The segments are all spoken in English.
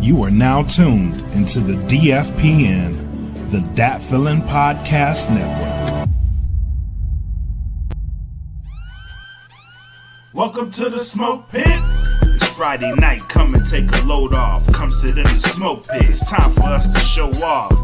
You are now tuned into the DFPN, the Dat Feelin' Podcast Network. Welcome to the Smoke Pit. It's Friday night, come and take a load off. Come sit in the smoke pit, it's time for us to show off.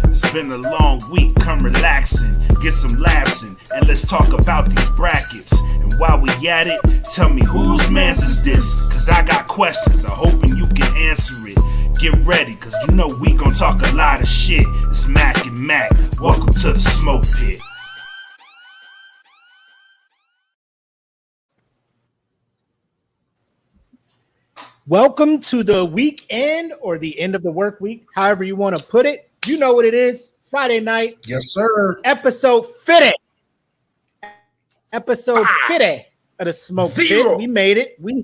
It's been a long week, come relaxing, get some laughs in, and let's talk about these brackets. And while we at it, tell me whose man's is this? Cause I got questions, I'm hoping you can answer it. Get ready, cause you know we gon' talk a lot of shit. It's Mac and Mac, welcome to the Smoke Pit. Welcome to the weekend or the end of the work week, however you want to put it. You know what it is. Friday night. Yes, sir. Episode 50. Episode 50 of the Smoke Pit. We made it. We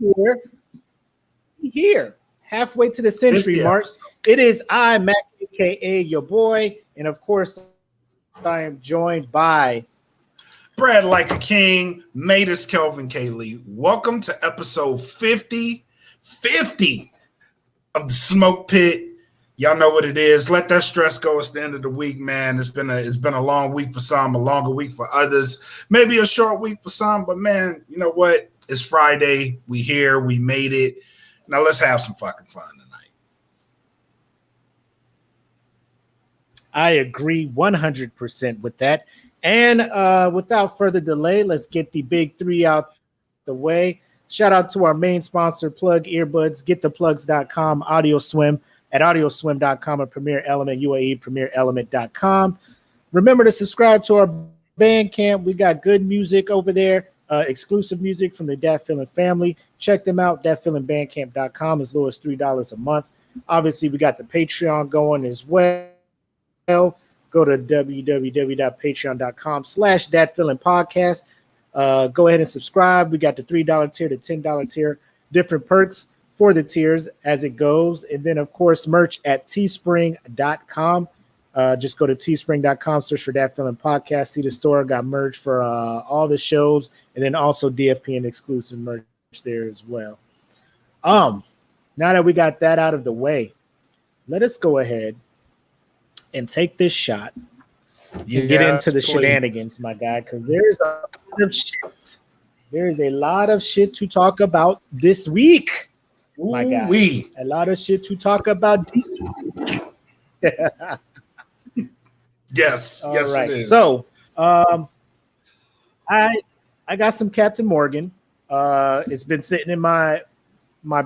here. Halfway to the century mark. It is I, Mac, a.k.a. your boy. And, of course, I am joined by Brad Like a King, Matus Kelvin Kaylee. Welcome to episode 50 of the Smoke Pit. Y'all know what it is. Let that stress go. It's the end of the week, man. It's been a long week for some, a longer week for others, maybe a short week for some. But man, you know what? It's Friday. We here. We made it. Now let's have some fucking fun tonight. I agree 100% with that. And without further delay, let's get the big three out the way. Shout out to our main sponsor, Plug Earbuds, gettheplugs.com, AudioSwim at audioswim.com, and Premier Element UAE, premierelement.com. Remember to subscribe to our Bandcamp. We got good music over there, exclusive music from the Dat Feelin' family. Check them out, datfeelingbandcamp.com, as low as $3 a month. Obviously, we got the Patreon going as well. Go to www.patreon.com/datfeelingpodcast. Go ahead and subscribe. We got the $3 tier, the $10 tier, different perks for the tiers as it goes. And then, of course, merch at teespring.com. Just go to teespring.com, search for Dat Feelin' Podcast. See the store, got merch for all the shows, and then also DFPN exclusive merch there as well. Now that we got that out of the way, let us go ahead and take this shot. Get into the shenanigans, my guy, because there's a lot of shit. There's a lot of shit to talk about this week, my guy. A lot of shit to talk about this week. Yes, all yes, right. it is. So, I got some Captain Morgan. It's been sitting in my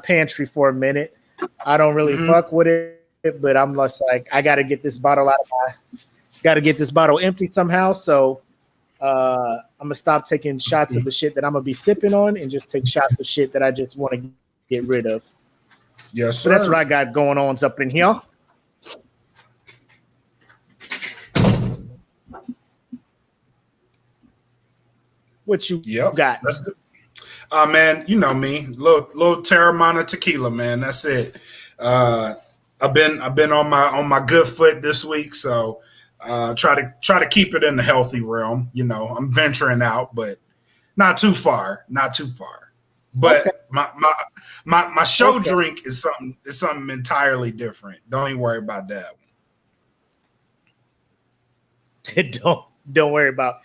pantry for a minute. I don't really fuck with it, but I'm just like, I got to get this bottle out of Got to get this bottle empty somehow. So I'm going to stop taking shots of the shit that I'm going to be sipping on and just take shots of shit that I just want to get rid of. Yes, so sir. That's what I got going on up in here. What you got? Man, you know me. Little Terramana tequila, man. That's it. I've been on my good foot this week, so try to keep it in the healthy realm. You know, I'm venturing out, but not too far. But okay. my show drink is something entirely different. Don't even worry about that one. Don't worry about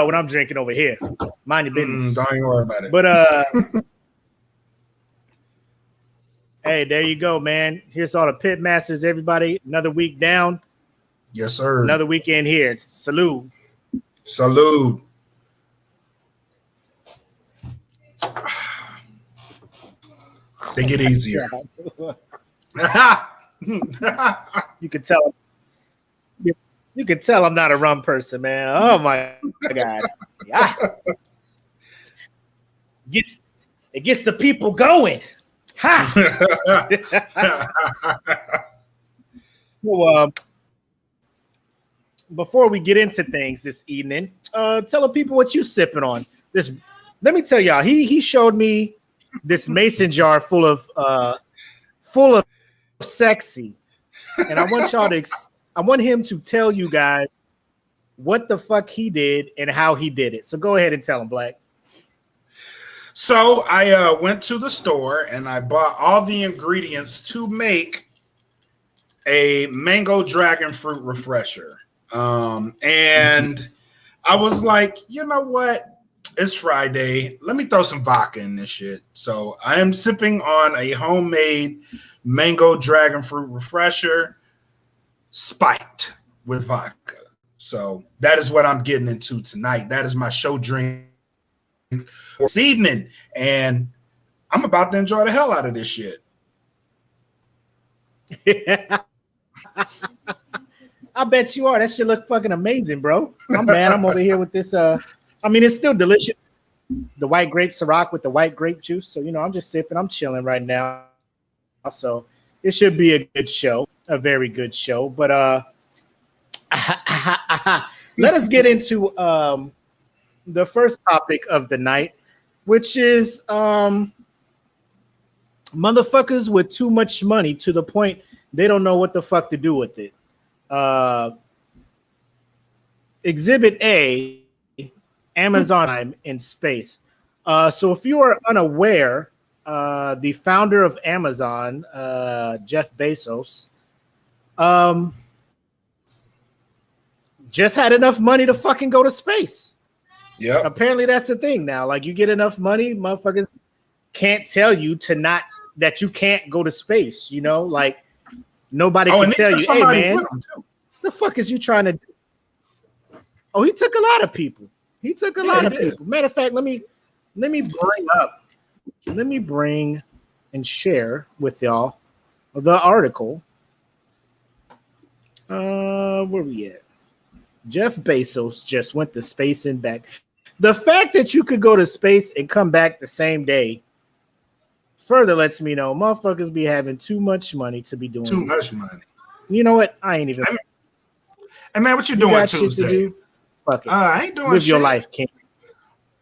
what I'm drinking over here. Mind your business. Don't even worry about it. But hey, there you go, man. Here's all the pit masters, everybody. Another week down. Yes, sir. Another weekend here. Salute. They get easier. You can tell. You can tell I'm not a rum person, man. Oh my God. Yeah. It gets the people going. Ha! So, before we get into things this evening, tell the people what you sipping on. Let me tell y'all, he showed me this mason jar full of sexy, and I want y'all to. I want him to tell you guys what the fuck he did and how he did it. So go ahead and tell him, Black. So I went to the store and I bought all the ingredients to make a mango dragon fruit refresher. And I was like, you know what? It's Friday. Let me throw some vodka in this shit. So I am sipping on a homemade mango dragon fruit refresher spiked with vodka. So that is what I'm getting into tonight. That is my show drink this evening. And I'm about to enjoy the hell out of this shit. I bet you are. That shit look fucking amazing, bro. I'm mad. I'm over here with this. I mean, it's still delicious. The white grape Ciroc with the white grape juice. So, you know, I'm just sipping. I'm chilling right now. So it should be a good show, a very good show. But let us get into the first topic of the night, which is motherfuckers with too much money to the point they don't know what the fuck to do with it. Exhibit A, Amazon in space. So if you are unaware, the founder of Amazon, Jeff Bezos, just had enough money to fucking go to space. Yeah. Apparently that's the thing now. Like you get enough money, motherfuckers can't tell you to not that you can't go to space. You know, like nobody can tell you, hey man, the fuck is you trying to do? Oh, he took a lot of people. He took a lot of people. Matter of fact, let me bring and share with y'all the article. Where we at? Jeff Bezos just went to space and back. The fact that you could go to space and come back the same day further lets me know motherfuckers be having too much money to be doing too much money. You know what? I ain't even. Hey man, what you doing Tuesday? Do? Fuck it. I ain't doing Live shit. Your life, King.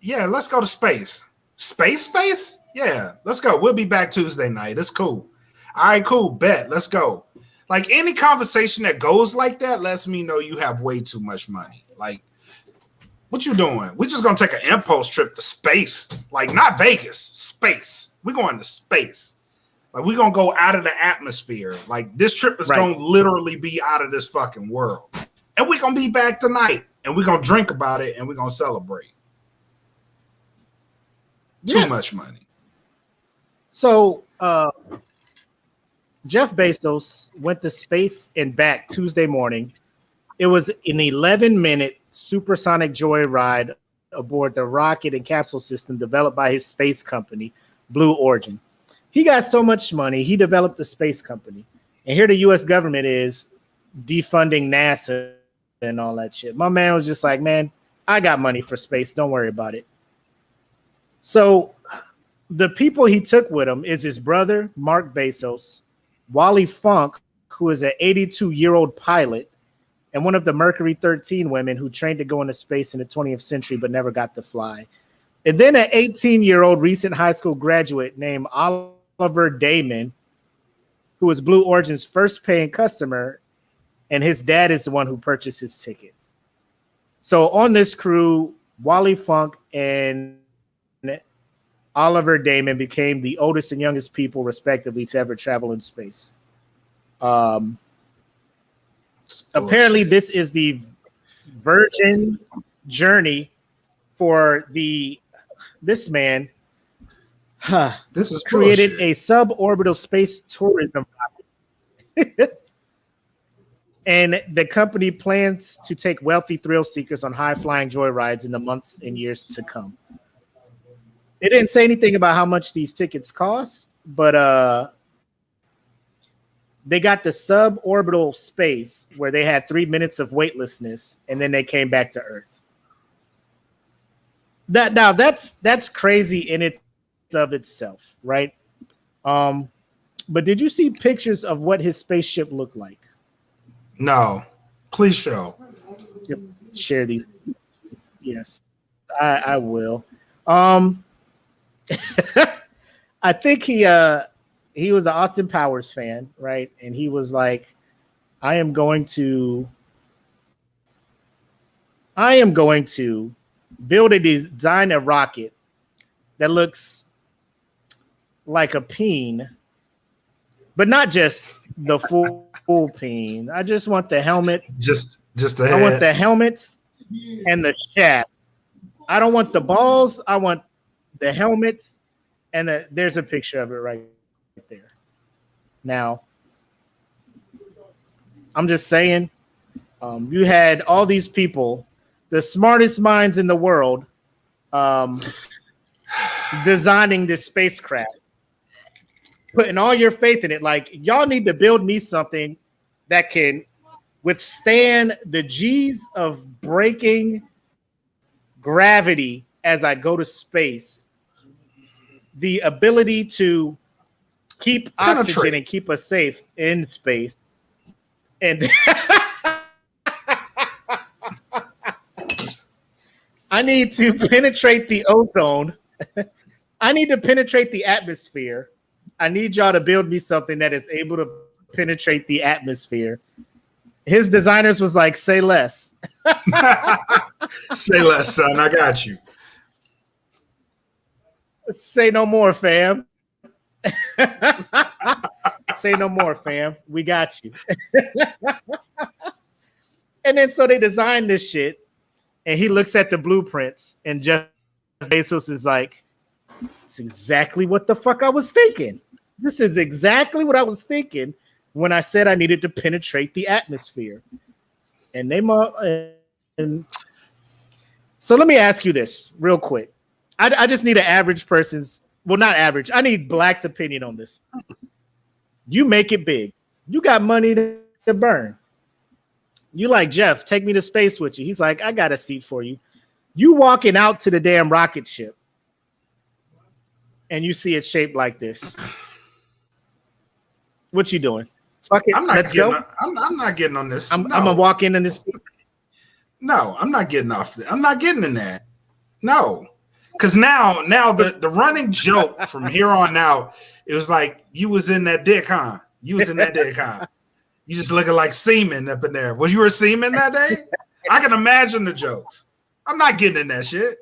Yeah, let's go to space. Space? Yeah, let's go. We'll be back Tuesday night. It's cool. All right, cool. Bet. Let's go. Like any conversation that goes like that lets me know you have way too much money. Like, what you doing? We're just gonna take an impulse trip to space. Like, not Vegas, space. We're going to space. Like, we're gonna go out of the atmosphere. Like, this trip is gonna literally be out of this fucking world. And we're gonna be back tonight. And we're gonna drink about it and we're gonna celebrate. Too much money. So Jeff Bezos went to space and back Tuesday morning. It was an 11-minute supersonic joyride aboard the rocket and capsule system developed by his space company, Blue Origin. He got so much money, he developed a space company. And here the U.S. government is defunding NASA and all that shit. My man was just like, man, I got money for space. Don't worry about it. So the people he took with him is his brother, Mark Bezos, Wally Funk, who is an 82-year-old pilot, and one of the Mercury 13 women who trained to go into space in the 20th century but never got to fly. And then an 18-year-old recent high school graduate named Oliver Damon, who was Blue Origin's first paying customer, and his dad is the one who purchased his ticket. So on this crew, Wally Funk and Oliver Damon became the oldest and youngest people, respectively, to ever travel in space. Apparently, this is the Virgin journey for this man. This is created bullshit. a suborbital space tourism rocket. And the company plans to take wealthy thrill seekers on high-flying joyrides in the months and years to come. It didn't say anything about how much these tickets cost, but they got the suborbital space where they had 3 minutes of weightlessness, and then they came back to Earth. That's crazy in it of itself, right? But did you see pictures of what his spaceship looked like? No, please show. Yep. Share these. Yes, I will. I think he was an Austin Powers fan, right? And he was like, I am going to design a rocket that looks like a peen, but not just the full peen. I just want the helmet. Just the head. I want the helmets and the shaft. I don't want the balls. I want the helmets, and there's a picture of it right there. Now, I'm just saying, you had all these people, the smartest minds in the world, designing this spacecraft, putting all your faith in it. Like, y'all need to build me something that can withstand the G's of breaking gravity as I go to space, the ability to keep oxygen and keep us safe in space. And I need to penetrate the ozone. I need to penetrate the atmosphere. I need y'all to build me something that is able to penetrate the atmosphere. His designers was like, say less. Say less, son. I got you. Say no more, fam. Say no more, fam. We got you. And then so they designed this shit, and he looks at the blueprints, and Jeff Bezos is like, it's exactly what the fuck I was thinking. This is exactly what I was thinking when I said I needed to penetrate the atmosphere. And so let me ask you this real quick. I just need an average person's, well, not average. I need Black's opinion on this. You make it big. You got money to burn. You like, Jeff, take me to space with you. He's like, I got a seat for you. You walking out to the damn rocket ship, and you see it shaped like this. What you doing? Fuck it. I'm not getting on this. I'm gonna walk in this. No, I'm not getting off. I'm not getting in that. No, because now the running joke from here on out, it was like you was in that dick, huh? You was in that dick, huh? You just looking like semen up in there. Was you a semen that day? I can imagine the jokes. I'm not getting in that shit.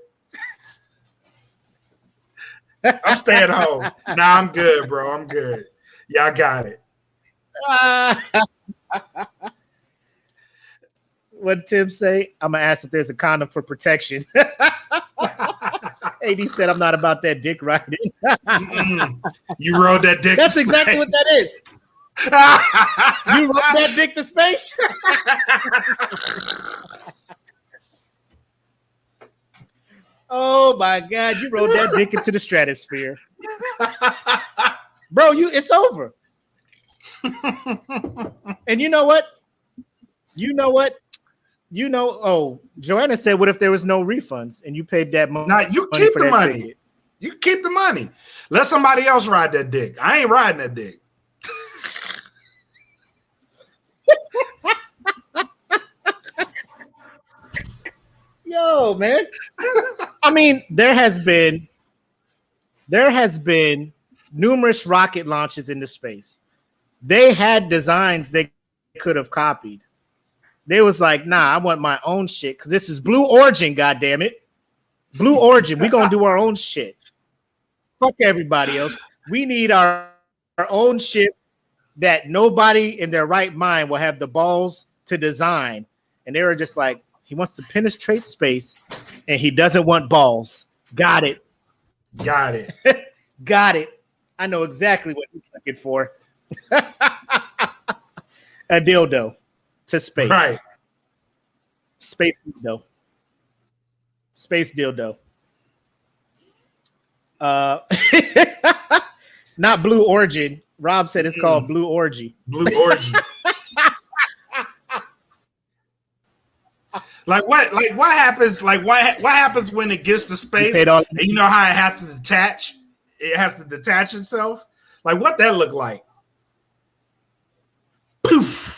I'm staying home. Nah, I'm good, bro. I'm good. Y'all got it. What Tim say? I'm gonna ask if there's a condom for protection. AD said I'm not about that dick riding. You rode that dick. That's exactly what that is. You rode that dick to space. Oh my God, you rode that dick into the stratosphere. Bro, it's over. And you know what? Oh, Joanna said, what if there was no refunds and you paid that money? Nah, you keep the money. Ticket? You keep the money. Let somebody else ride that dick. I ain't riding that dick. Yo, man. I mean, there has been numerous rocket launches into space. They had designs they could have copied. They was like, nah, I want my own shit because this is Blue Origin, goddammit. Blue Origin, we gonna do our own shit. Fuck everybody else. We need our own shit that nobody in their right mind will have the balls to design. And they were just like, he wants to penetrate space and he doesn't want balls. Got it. Got it. Got it. I know exactly what he's looking for. A dildo to space. Right. Space dildo. Space dildo. Not Blue Origin. Rob said it's called Blue Orgy. Blue Orgy. What happens when it gets to space and you know how it has to detach? It has to detach itself. Like what that look like? Poof.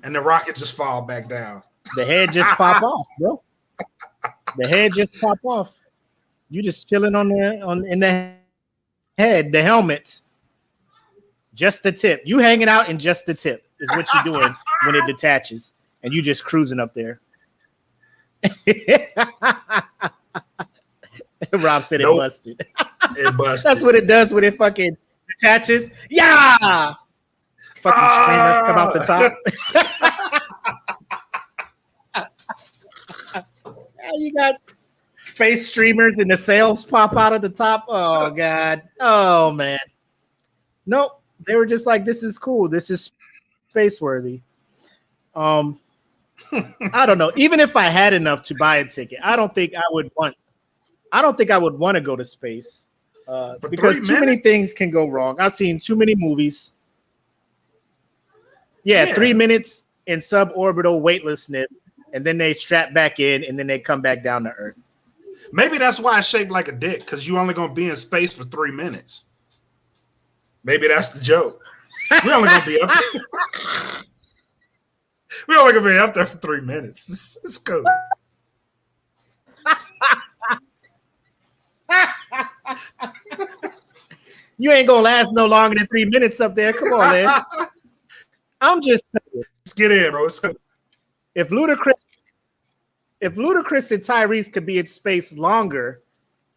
And the rocket just fall back down. The head just pop off, bro. The head just pop off. You just chilling in the head, the helmet. Just the tip. You hanging out in just the tip is what you're doing when it detaches. And you just cruising up there. Rob said it busted. It busted. That's what it does when it fucking detaches. Yeah. fucking streamers come out the top. You got space streamers and the sails pop out of the top. Oh god. Oh man. Nope. They were just like, this is cool. This is space worthy. I don't know. Even if I had enough to buy a ticket, I don't think I would want to go to space. Because too many things can go wrong. I've seen too many movies. Yeah, 3 minutes in suborbital weightlessness, and then they strap back in, and then they come back down to Earth. Maybe that's why it's shaped like a dick, because you only gonna be in space for 3 minutes. Maybe that's the joke. We're only gonna be up there. We're only gonna be up there for 3 minutes. It's cool. You ain't gonna last no longer than 3 minutes up there. Come on, man. I'm just saying. Let's get in, bro. If Ludacris and Tyrese could be in space longer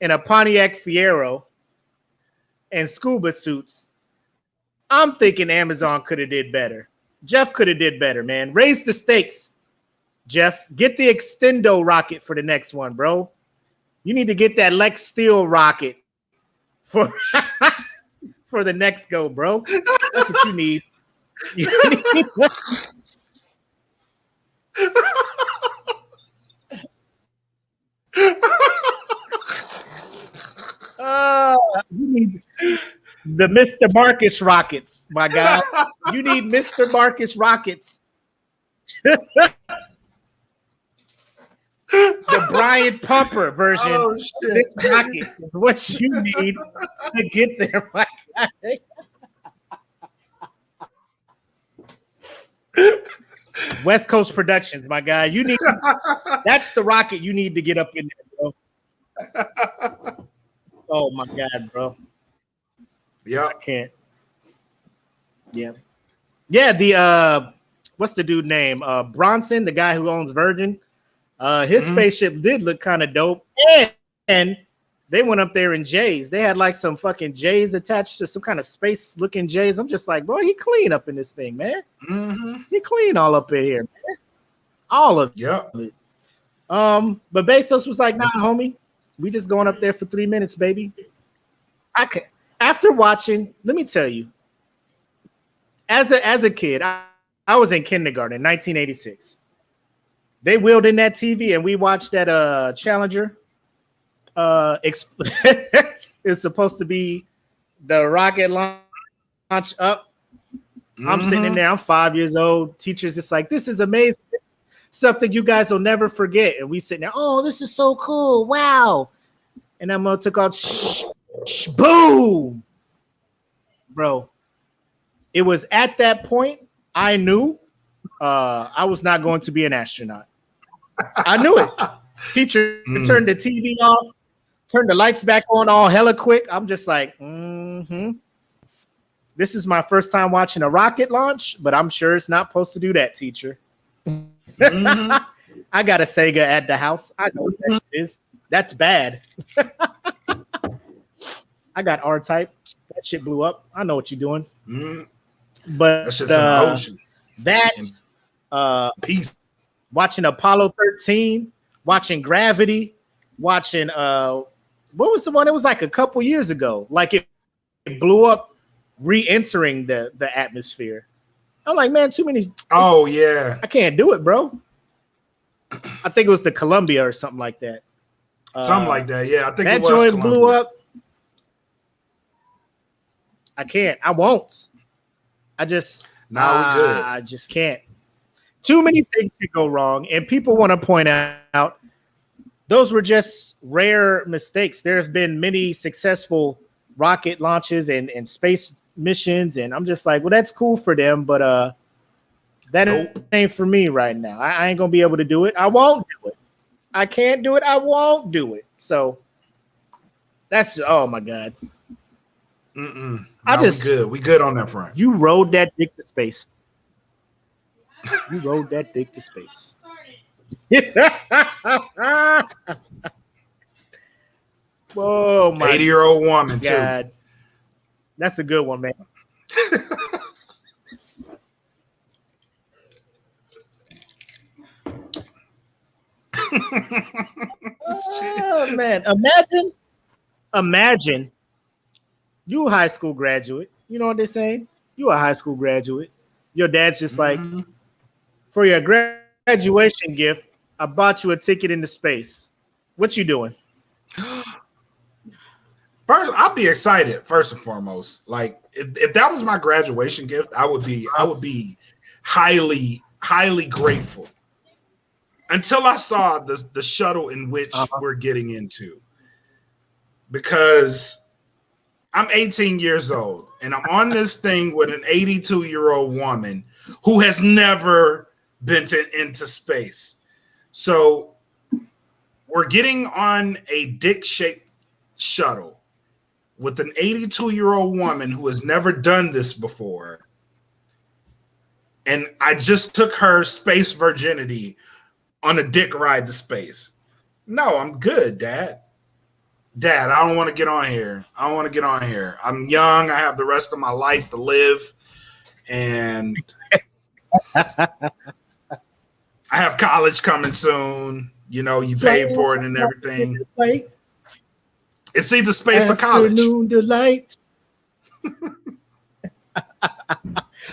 in a Pontiac Fiero and scuba suits, I'm thinking Amazon could have did better. Jeff could have did better, man. Raise the stakes, Jeff. Get the Extendo rocket for the next one, bro. You need to get that Lex Steel rocket for for the next go, bro. That's what you need. You need the Mr. Marcus rockets, my guy. You need Mr. Marcus rockets. The Brian Pumper version of this rocket is what you need to get there, my guy. West Coast Productions, my guy. You need that's the rocket you need to get up in there, bro. Oh my god, bro. Yeah. I can't. Yeah. Yeah, the what's the dude name? Bronson, the guy who owns Virgin. His spaceship did look kind of dope. And they went up there in J's. They had like some fucking J's attached to some kind of space looking J's. I'm just like, bro, he clean up in this thing, man. He clean all up in here, man. All of it. But Bezos was like, nah, homie, we just going up there for 3 minutes, baby. I can after watching, let me tell you, as a kid, I was in kindergarten in 1986. They wheeled in that TV and we watched that Challenger. It's supposed to be the rocket launch up. I'm sitting in there. I'm 5 years old. Teacher's just like, this is amazing. This is something you guys will never forget. And we sitting there, oh, this is so cool. Wow. And that mother took out, boom. Bro, it was at that point I knew I was not going to be an astronaut. I knew it. Teacher turned the TV off, turned the lights back on all hella quick. I'm just like, this is my first time watching a rocket launch, but I'm sure it's not supposed to do that, teacher. I got a Sega at the house. I know what that shit is. That's bad. I got R-Type. That shit blew up. I know what you're doing. But that's just in the ocean. That's peace. Watching Apollo 13, watching Gravity, watching what was the one? It was like a couple years ago. Like it blew up, re-entering the atmosphere. I'm like, man, too many. Oh yeah, I can't do it, bro. I think it was the Columbia or something like that. Something like that. Yeah, I think that it was joint Columbia. blew up. I can't. I won't. I just. We good. I just can't. Too many things could go wrong, and people want to point out those were just rare mistakes. There's been many successful rocket launches and space missions, and I'm just like, well, that's cool for them, but that ain't for me right now. I ain't gonna be able to do it. I won't do it. I can't do it. I won't do it. So that's oh my god. No, we good on that front. You rode that dick to space. You rode that dick to space. Whoa, my 80-year-old woman god. Too. That's a good one, man. Oh man, imagine you a high school graduate. You know what they're saying? You a high school graduate. Your dad's just like, for your graduation gift, I bought you a ticket into space. What you doing? First, I'd be excited. First and foremost, like if that was my graduation gift, I would be highly grateful. Until I saw the shuttle in which we're getting into, because I'm 18 years old and I'm on this thing with an 82-year-old woman who has never been into space. So we're getting on a dick-shaped shuttle with an 82-year-old woman who has never done this before. And I just took her space virginity on a dick ride to space. No, I'm good, Dad. Dad, I don't want to get on here. I don't want to get on here. I'm young. I have the rest of my life to live. And I have college coming soon. You know, you paid for it and everything. It's either space or college. Afternoon delight.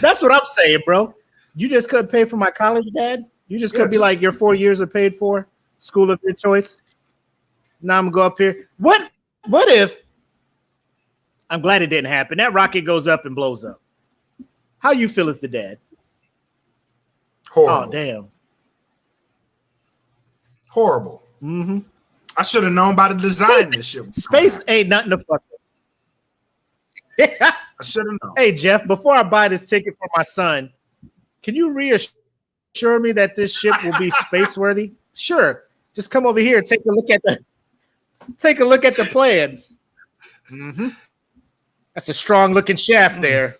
That's what I'm saying, bro. You just couldn't pay for my college, Dad? You just could be like, your 4 years are paid for, school of your choice. Now I'm gonna go up here. What if, I'm glad it didn't happen, that rocket goes up and blows up. How you feel as the dad? Horrible. Oh, damn. Horrible. Mm-hmm. I should have known by the design this shit. Space ain't nothing to fuck with. I should have known. Hey, Jeff, before I buy this ticket for my son, can you reassure me that this ship will be space worthy? Sure. Just come over here and take a look at the plans. Mm-hmm. That's a strong looking shaft there.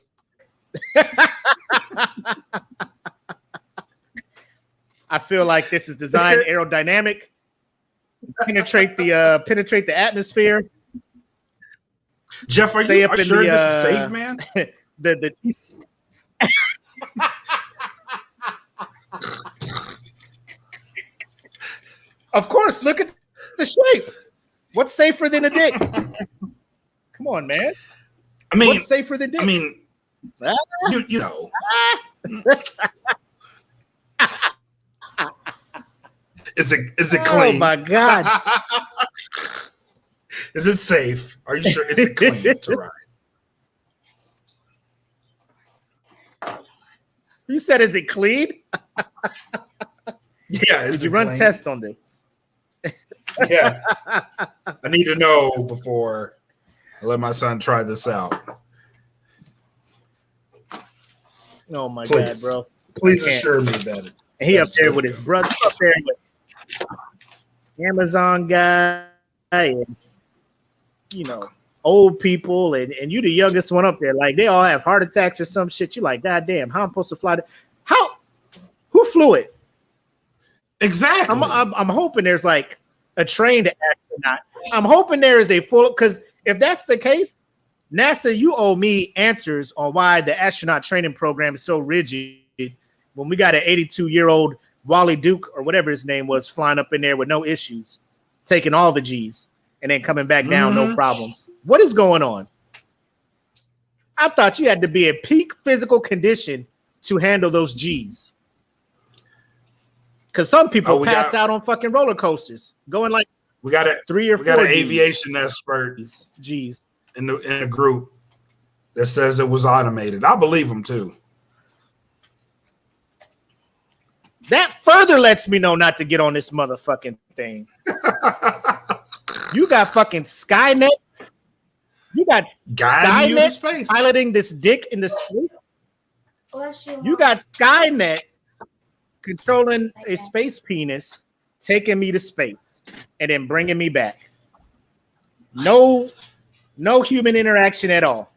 I feel like this is designed aerodynamic. Penetrate the atmosphere. Jeff, are you sure this is safe, man? Of course, look at the shape. What's safer than a dick? Come on, man. I mean, what's safer than dick? I mean, you know. Is it clean? Oh my God. Is it safe? Are you sure? Is it clean to ride? You said, is it clean? Yeah. Did you run tests on this? Yeah. I need to know before I let my son try this out. Oh my God, bro. Please assure me that it. And he up there with his brother, up there with Amazon guy, and old people, and you the youngest one up there. Like, they all have heart attacks or some shit. You like, God damn, how I'm supposed to fly? Who flew it? Exactly. I'm hoping there's like a trained astronaut. I'm hoping there is a full, because if that's the case, NASA, you owe me answers on why the astronaut training program is so rigid when we got an 82-year-old Wally Duke or whatever his name was flying up in there with no issues, taking all the G's and then coming back down, no problems. What is going on? I thought you had to be in peak physical condition to handle those G's. Because some people pass out on fucking roller coasters, going like we got 3 or 4. We got an aviation expert G's in the group that says it was automated. I believe him too. That further lets me know not to get on this motherfucking thing. You got fucking Skynet. You got Skynet piloting this dick in the space. You got Skynet controlling a space penis, taking me to space, and then bringing me back. No human interaction at all.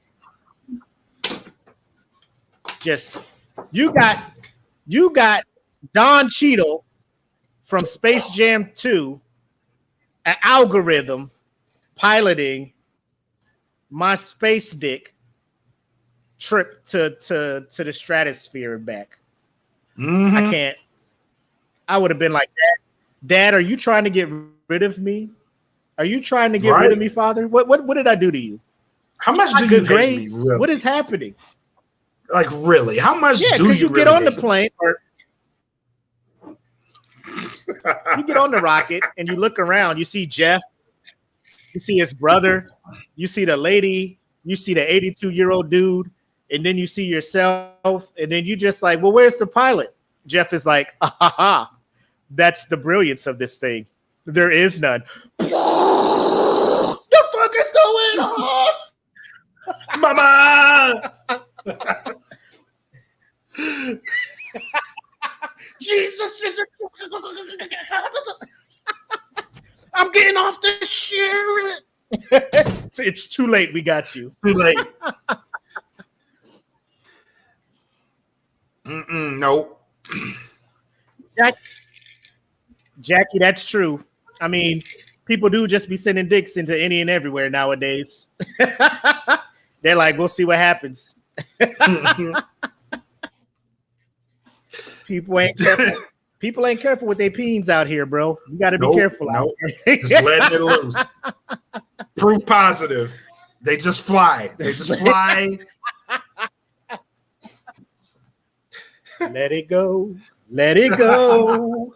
Just you got Don Cheadle from Space Jam 2, an algorithm piloting my space dick trip to the stratosphere and back. Mm-hmm. I would have been like that. Dad, are you trying to get rid of me? Are you trying to get rid Right. of me, Father? What did I do to you? How much Not do you good hate grades. me? Really? What is happening? Like really? How much Yeah, do because you you get really on the hate plane or you get on the rocket and you look around, you see Jeff, you see his brother, you see the lady, you see the 82-year-old dude, and then you see yourself, and then you just like, well, where's the pilot? Jeff is like, ah, ha, ha. That's the brilliance of this thing. There is none. The fuck is going on? Mama? Jesus is I'm getting off the shit. It's too late. We got you. Too late. Nope. Jackie, that's true. I mean, people do just be sending dicks into any and everywhere nowadays. They're like, we'll see what happens. People ain't careful. People ain't careful with their peens out here, bro. You got to be careful. Nope. Just letting it loose. Proof positive. They just fly. They just fly. Let it go. Let it go.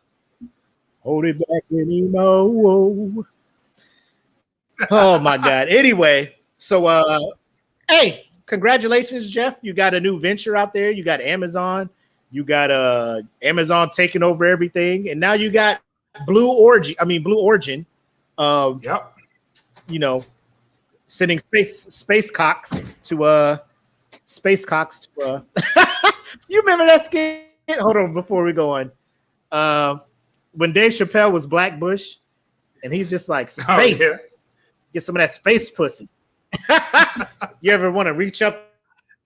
Hold it back anymore. Oh my God. Anyway, so hey, congratulations, Jeff. You got a new venture out there. You got Amazon. You got Amazon taking over everything, and now you got Blue Origin. Yep. You know, sending space cocks to You remember that skit? Hold on, before we go on. When Dave Chappelle was Black Bush, and he's just like, space. Oh, yeah. Get some of that space pussy. You ever want to reach up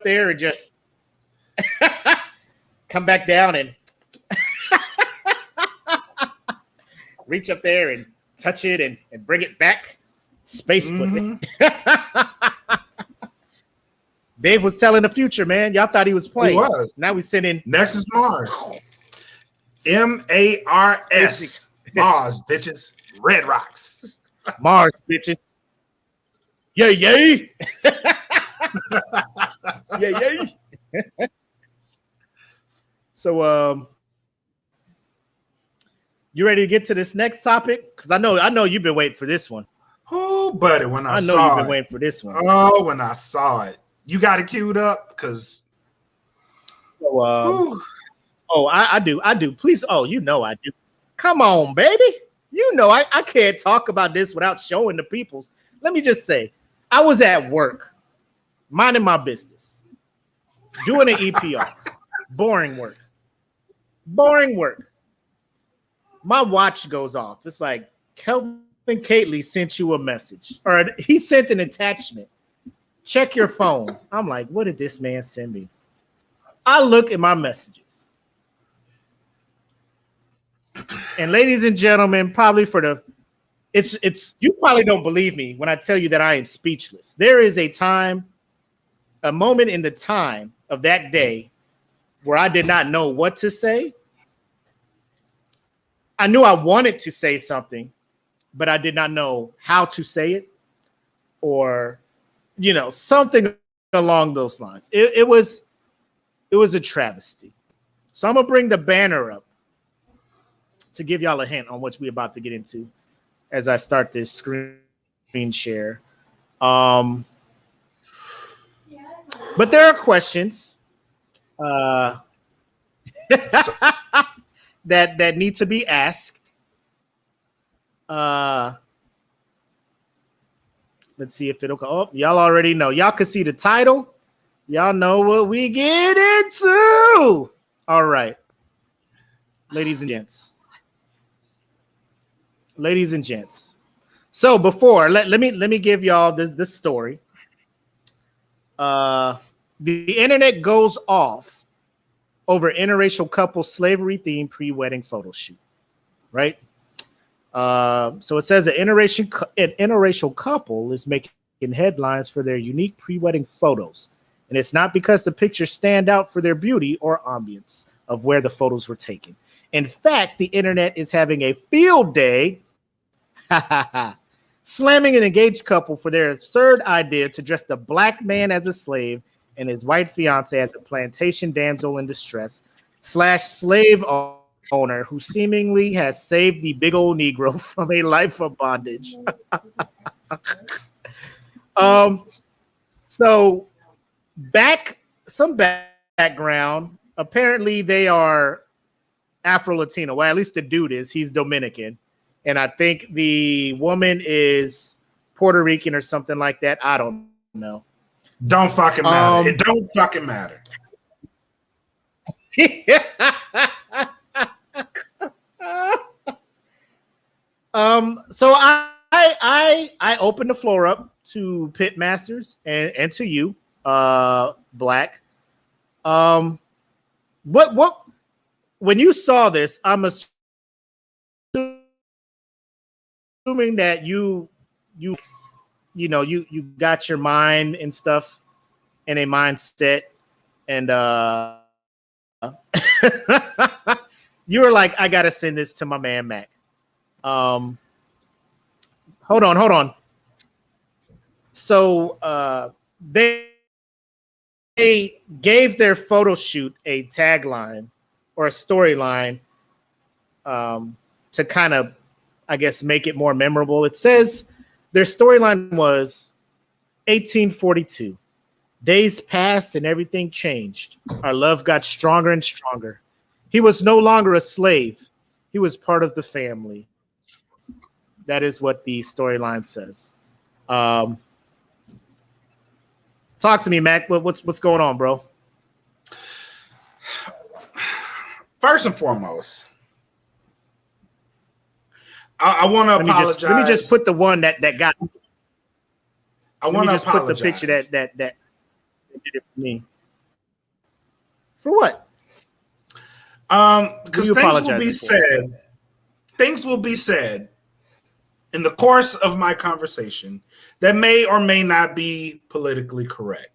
there and just come back down and reach up there and touch it and bring it back? Space pussy. Dave was telling the future, man. Y'all thought he was playing. He was. Now we sending Next is Mars. M-A-R-S. Mars, bitches. Red rocks. Mars, bitches. Yay, yay. Yay, yay. So you ready to get to this next topic? Because I know you've been waiting for this one. Oh, buddy, when I know saw you've been it. waiting for this one. Oh, when I saw it. You got it queued up? Because So, I do. Please. Oh, you know I do. Come on, baby. You know I can't talk about this without showing the peoples. Let me just say, I was at work, minding my business, doing an EPR. Boring work. My watch goes off. It's like Kelvin Cately sent you a message, or he sent an attachment. Check your phone. I'm like, what did this man send me? I look at my messages. And ladies and gentlemen, probably it's you probably don't believe me when I tell you that I am speechless. There is a moment in the time of that day where I did not know what to say. I knew I wanted to say something, but I did not know how to say it, or something along those lines. It was a travesty. So I'm gonna bring the banner up to give y'all a hint on what we're about to get into as I start this screen share. But there are questions that need to be asked. Let's see if it'll go. Oh, y'all already know. Y'all can see the title. Y'all know what we get into. All right. Ladies and gents. So before, let me give y'all this story. The internet goes off over interracial couple slavery themed pre-wedding photo shoot, right? So it says an interracial couple is making headlines for their unique pre-wedding photos. And it's not because the pictures stand out for their beauty or ambience of where the photos were taken. In fact, the internet is having a field day slamming an engaged couple for their absurd idea to dress the black man as a slave and his white fiance as a plantation damsel in distress / slave owner who seemingly has saved the big old Negro from a life of bondage. So some background. Apparently, they are Afro-Latino. Well, at least the dude is. He's Dominican. And I think the woman is Puerto Rican or something like that. I don't know. Don't fucking matter. It don't fucking matter. So I opened the floor up to pit masters and to you, Black. What when you saw this, I'm assuming that you got your mind and stuff in a mindset, and you were like, I gotta send this to my man Mac. Hold on. So they gave their photo shoot a tagline or a storyline to kind of, I guess, make it more memorable. It says their storyline was 1842. Days passed and everything changed. Our love got stronger and stronger. He was no longer a slave. He was part of the family. That is what the storyline says. Talk to me, Mac. What's going on, bro? First and foremost, I want to apologize. Let me just put the one that got. I want to apologize. Put the picture that did it for me. For what? Because things will be said in the course of my conversation that may or may not be politically correct.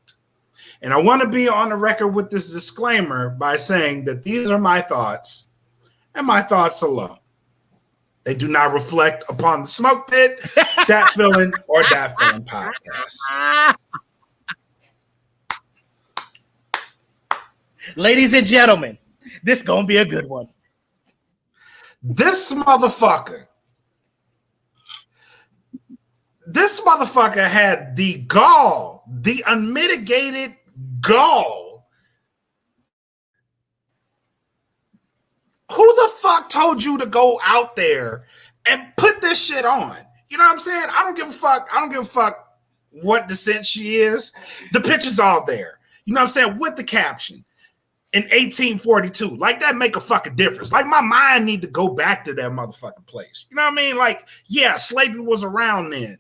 And I want to be on the record with this disclaimer by saying that these are my thoughts and my thoughts alone. They do not reflect upon the Smoke Pit, Dat Feeling, or Dat Feeling podcast. Ladies and gentlemen, this gonna be a good one. This motherfucker had the gall, the unmitigated gall. Who the fuck told you to go out there and put this shit on? You know what I'm saying? I don't give a fuck. I don't give a fuck what descent she is. The picture's all there. You know what I'm saying? With the caption. In 1842, like that make a fucking difference. Like my mind need to go back to that motherfucking place. You know what I mean? Like, yeah, slavery was around then.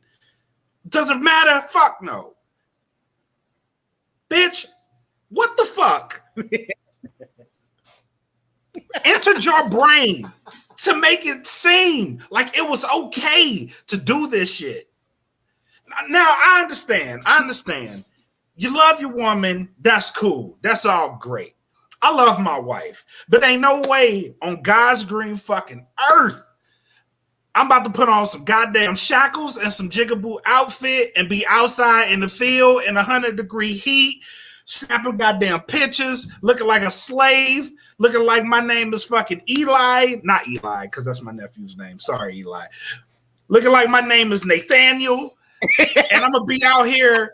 Does it matter? Fuck no. Bitch, what the fuck entered your brain to make it seem like it was okay to do this shit? Now, I understand. You love your woman. That's cool. That's all great. I love my wife, but ain't no way on God's green fucking earth I'm about to put on some goddamn shackles and some jigaboo outfit and be outside in the field in 100-degree heat, snapping goddamn pictures, looking like a slave, looking like my name is fucking Eli. Not Eli, because that's my nephew's name. Sorry, Eli. Looking like my name is Nathaniel. And I'm going to be out here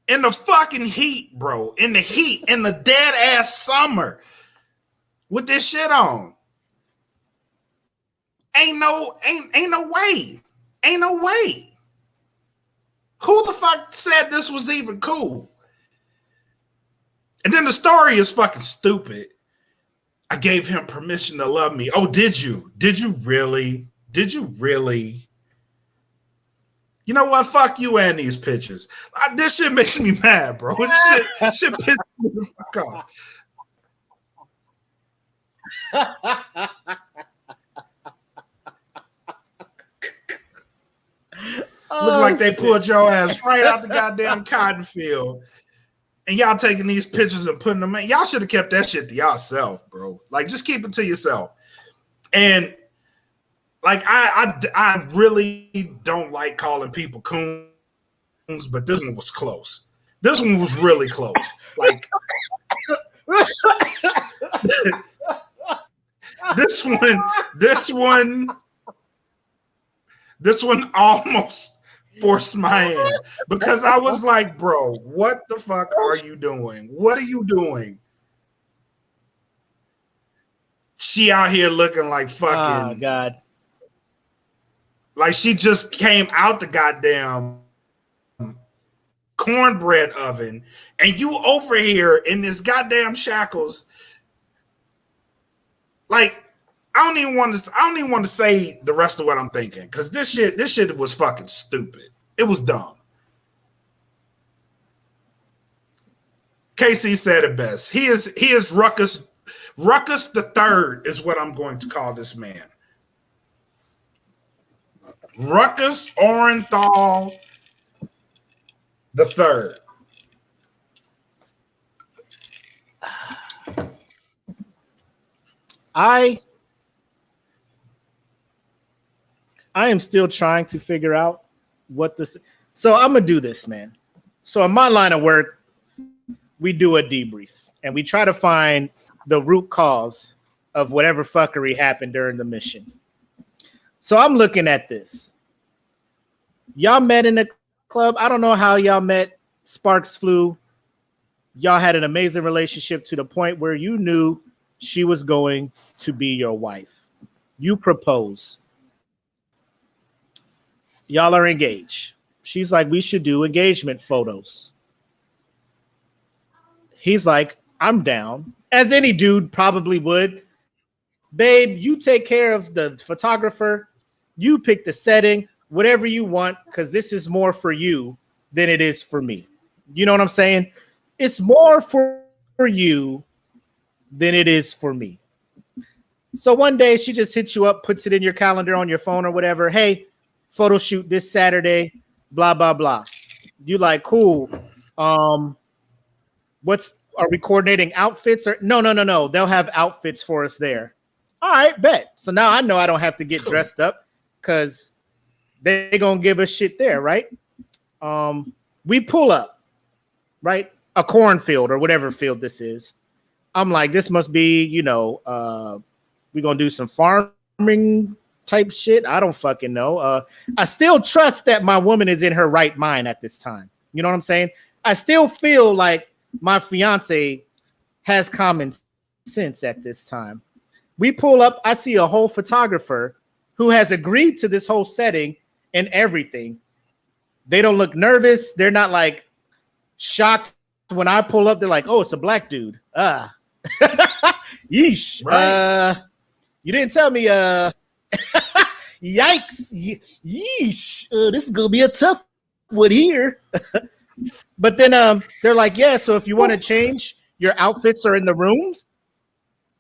in the fucking heat, bro. In the heat, in the dead ass summer with this shit on. Ain't no way. Ain't no way. Who the fuck said this was even cool? And then the story is fucking stupid. I gave him permission to love me. Oh, did you? Did you really? Did you really? You know what? Fuck you and these pictures. This shit makes me mad, bro. This shit pisses me the fuck off. Look like they pulled your ass right out the goddamn cotton field and y'all taking these pictures and putting them in. Y'all should have kept that shit to yourself, bro. Like, just keep it to yourself. And like, I really don't like calling people coons, but this one was close. This one was really close. Like, this one almost forced my hand because I was like, bro, what the fuck are you doing? What are you doing? She out here looking like fucking, oh God, like she just came out the goddamn cornbread oven, and you over here in this goddamn shackles. Like, I don't even want to say the rest of what I'm thinking, because this shit was fucking stupid. It was dumb. KC said it best. He is Ruckus the Third is what I'm going to call this man. Ruckus Orenthal the Third. I am still trying to figure out what this. So I'm gonna do this, man. So in my line of work, we do a debrief and we try to find the root cause of whatever fuckery happened during the mission. So I'm looking at this. Y'all met in a club. I don't know how y'all met. Sparks flew. Y'all had an amazing relationship to the point where you knew she was going to be your wife. You propose. Y'all are engaged. She's like, we should do engagement photos. He's like, I'm down. As any dude probably would. Babe, you take care of the photographer. You pick the setting, whatever you want, because this is more for you than it is for me. You know what I'm saying? It's more for you than it is for me. So one day she just hits you up, puts it in your calendar on your phone or whatever. Hey, photo shoot this Saturday, blah, blah, blah. You like, cool. Are we coordinating outfits? Or no. They'll have outfits for us there. All right, bet. So now I know I don't have to get dressed up because they're going to give us shit there, right? We pull up, right? A cornfield or whatever field this is. I'm like, this must be, we're going to do some farming type shit. I don't fucking know. I still trust that my woman is in her right mind at this time. You know what I'm saying? I still feel like my fiance has common sense at this time. We pull up. I see a whole photographer who has agreed to this whole setting and everything. They don't look nervous. They're not like shocked when I pull up. They're like, oh, it's a black dude. Yeesh. Right. You didn't tell me. Yikes. Yeesh. This is going to be a tough one here. But then they're like, yeah, so if you want to change, your outfits are in the rooms.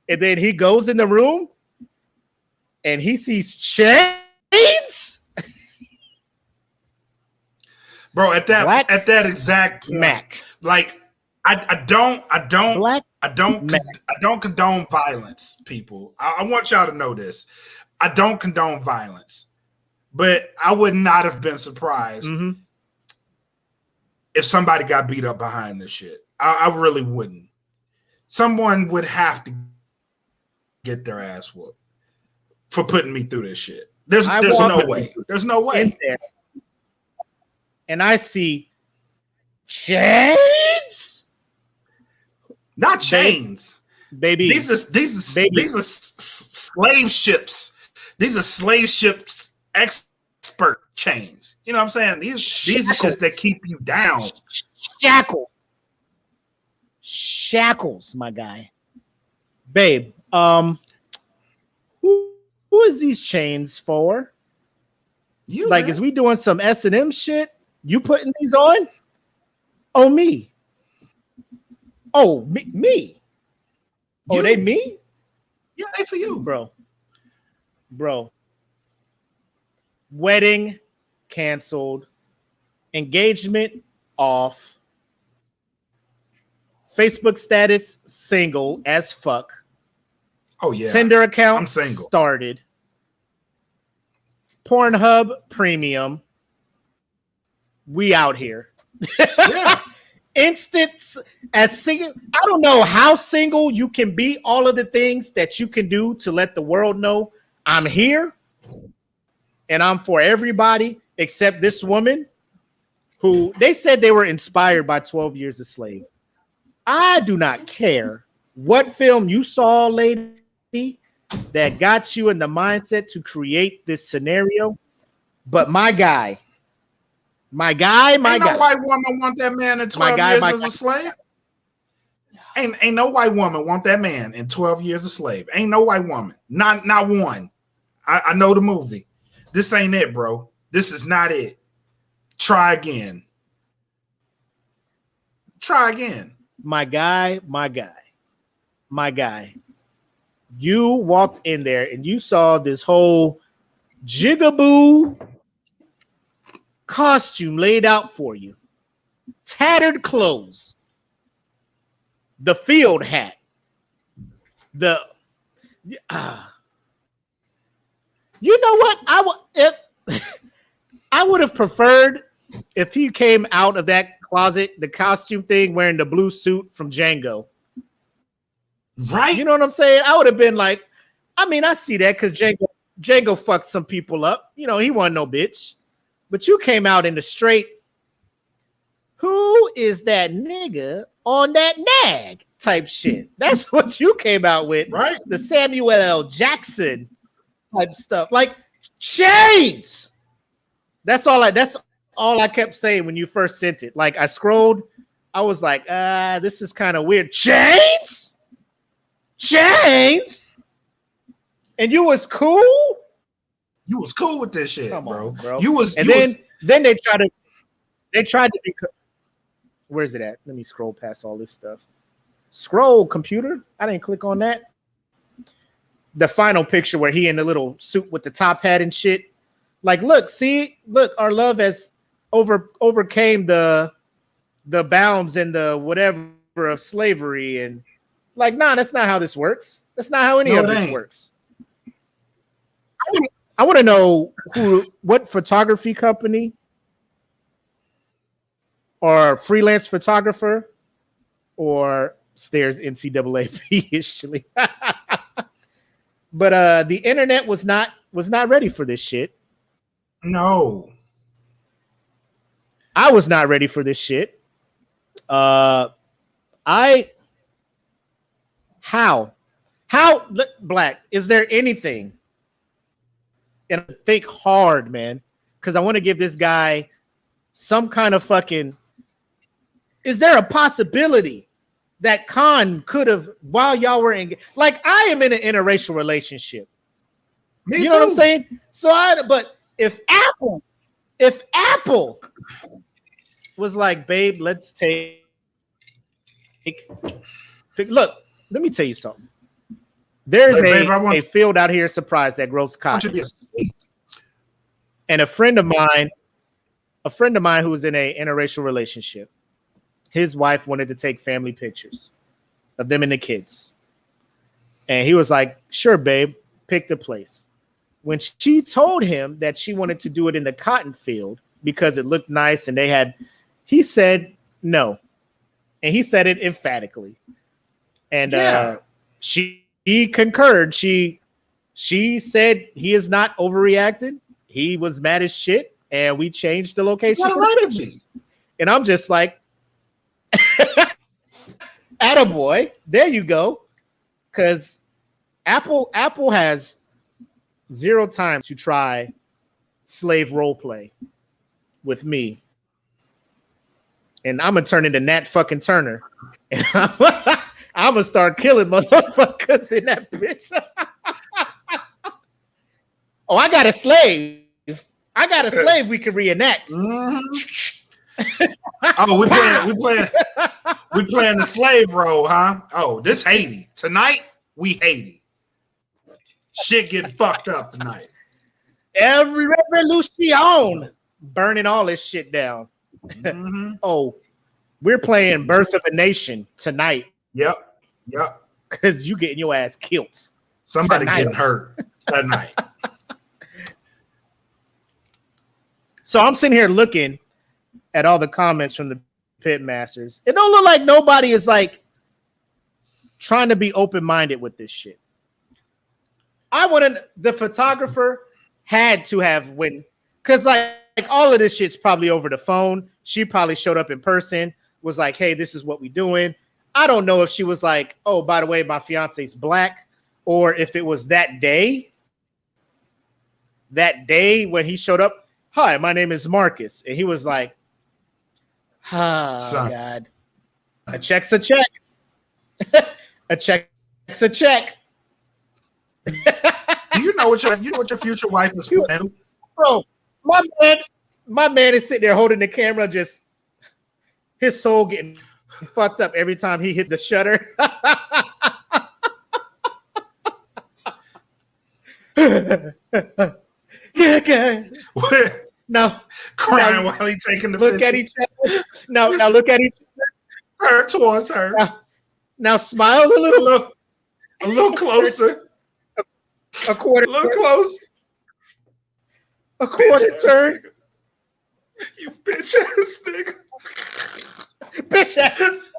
And then he goes in the room and he sees chains. Bro, at that exact point, Mac. like I don't Black condone violence, people. I want y'all to know this. I don't condone violence, but I would not have been surprised if somebody got beat up behind this shit. I really wouldn't. Someone would have to get their ass whooped for putting me through this shit. There's no way. There's no way. And I see chains. Not chains, baby. These are slave ships. These are slave ships expert chains. You know what I'm saying? These are shits that keep you down. Shackles, my guy. Babe, who is these chains for? You, like, man. Is we doing some S&M shit? You putting these on? Oh, me. Oh, me. Oh, You. they me? Yeah, they for you. Bro. Wedding canceled. Engagement off. Facebook status, single as fuck. Oh yeah. Tinder account, I'm single. started. Pornhub premium. We out here. Yeah. Instance as single. I don't know how single you can be. All of the things that you can do to let the world know I'm here and I'm for everybody except this woman who they said they were inspired by 12 Years a Slave. I do not care what film you saw, lady, that got you in the mindset to create this scenario. But my guy. Ain't no white woman want that man in 12 years as a slave. Ain't no white woman want that man in 12 years a slave. Ain't no white woman. Not one. I know the movie. This ain't it, bro. This is not it. Try again. My guy. You walked in there and you saw this whole jigaboo costume laid out for you. Tattered clothes. The field hat. You know what? I would have preferred if he came out of that closet, the costume thing, wearing the blue suit from Django. Right? You know what I'm saying? I would have been like, I see that because Django fucked some people up. You know, he wasn't no bitch. But you came out in the straight, who is that nigga on that nag type shit. That's what you came out with. Right. The Samuel L. Jackson type stuff. Like, chains. That's all I kept saying when you first sent it. Like, I scrolled, I was like, this is kind of weird. Chains? And you was cool? You was cool with this shit, bro. Then they tried to be. Where's it at? Let me scroll past all this stuff. Scroll, computer. I didn't click on that. The final picture where he in the little suit with the top hat and shit. Like, look, our love has overcame the bounds and the whatever of slavery. And like, nah, that's not how this works. That's not how any of this works. I want to know what photography company or freelance photographer or Stairs NCAA officially. But the internet was not ready for this shit. No. I was not ready for this shit. How Black, is there anything? And think hard, man, because I want to give this guy some kind of fucking. Is there a possibility that Khan could have, while y'all were in, like, I am in an interracial relationship. Me know too. what I'm saying? But if Apple was like, babe, let's take. Look, let me tell you something. There's a field out here, surprise, that grows cotton. And a friend of mine who was in a interracial relationship, his wife wanted to take family pictures of them and the kids. And he was like, sure, babe, pick the place. When she told him that she wanted to do it in the cotton field because it looked nice and he said no. And he said it emphatically. And she concurred. She said he is not overreacted. He was mad as shit, and we changed the location. And I'm just like, attaboy, there you go. Because Apple has 0 time to try slave role play with me. And I'm going to turn into Nat fucking Turner. And I'm going to start killing motherfuckers in that bitch. Oh, I got a slave. We can reenact. Mm-hmm. Oh, we playing the slave role, huh? Oh, this Haiti. Tonight, we Haiti. Shit getting fucked up tonight. Every revolution, burning all this shit down. Mm-hmm. Oh, We're playing Birth of a Nation tonight. Yep. Because you getting your ass killed. Somebody getting hurt tonight. So I'm sitting here looking at all the comments from the pit masters. It don't look like nobody is like trying to be open-minded with this shit. The photographer had to have when, because like all of this shit's probably over the phone. She probably showed up in person, was like, hey, this is what we doing. I don't know if she was like, oh, by the way, my fiance's black, or if it was that day when he showed up. Hi, my name is Marcus. And he was like, oh, Son. God. A check's a check. A check's a check. Do you know what your future wife is planning? Bro, my man is sitting there holding the camera, just his soul getting fucked up every time he hit the shutter. Yeah, okay. What? No. Crying while he taking the look picture. At each other. Now look at each other. Her towards her. Now smile a little closer. A quarter. A little close. A quarter turn. You bitch ass nigga. Bitch ass.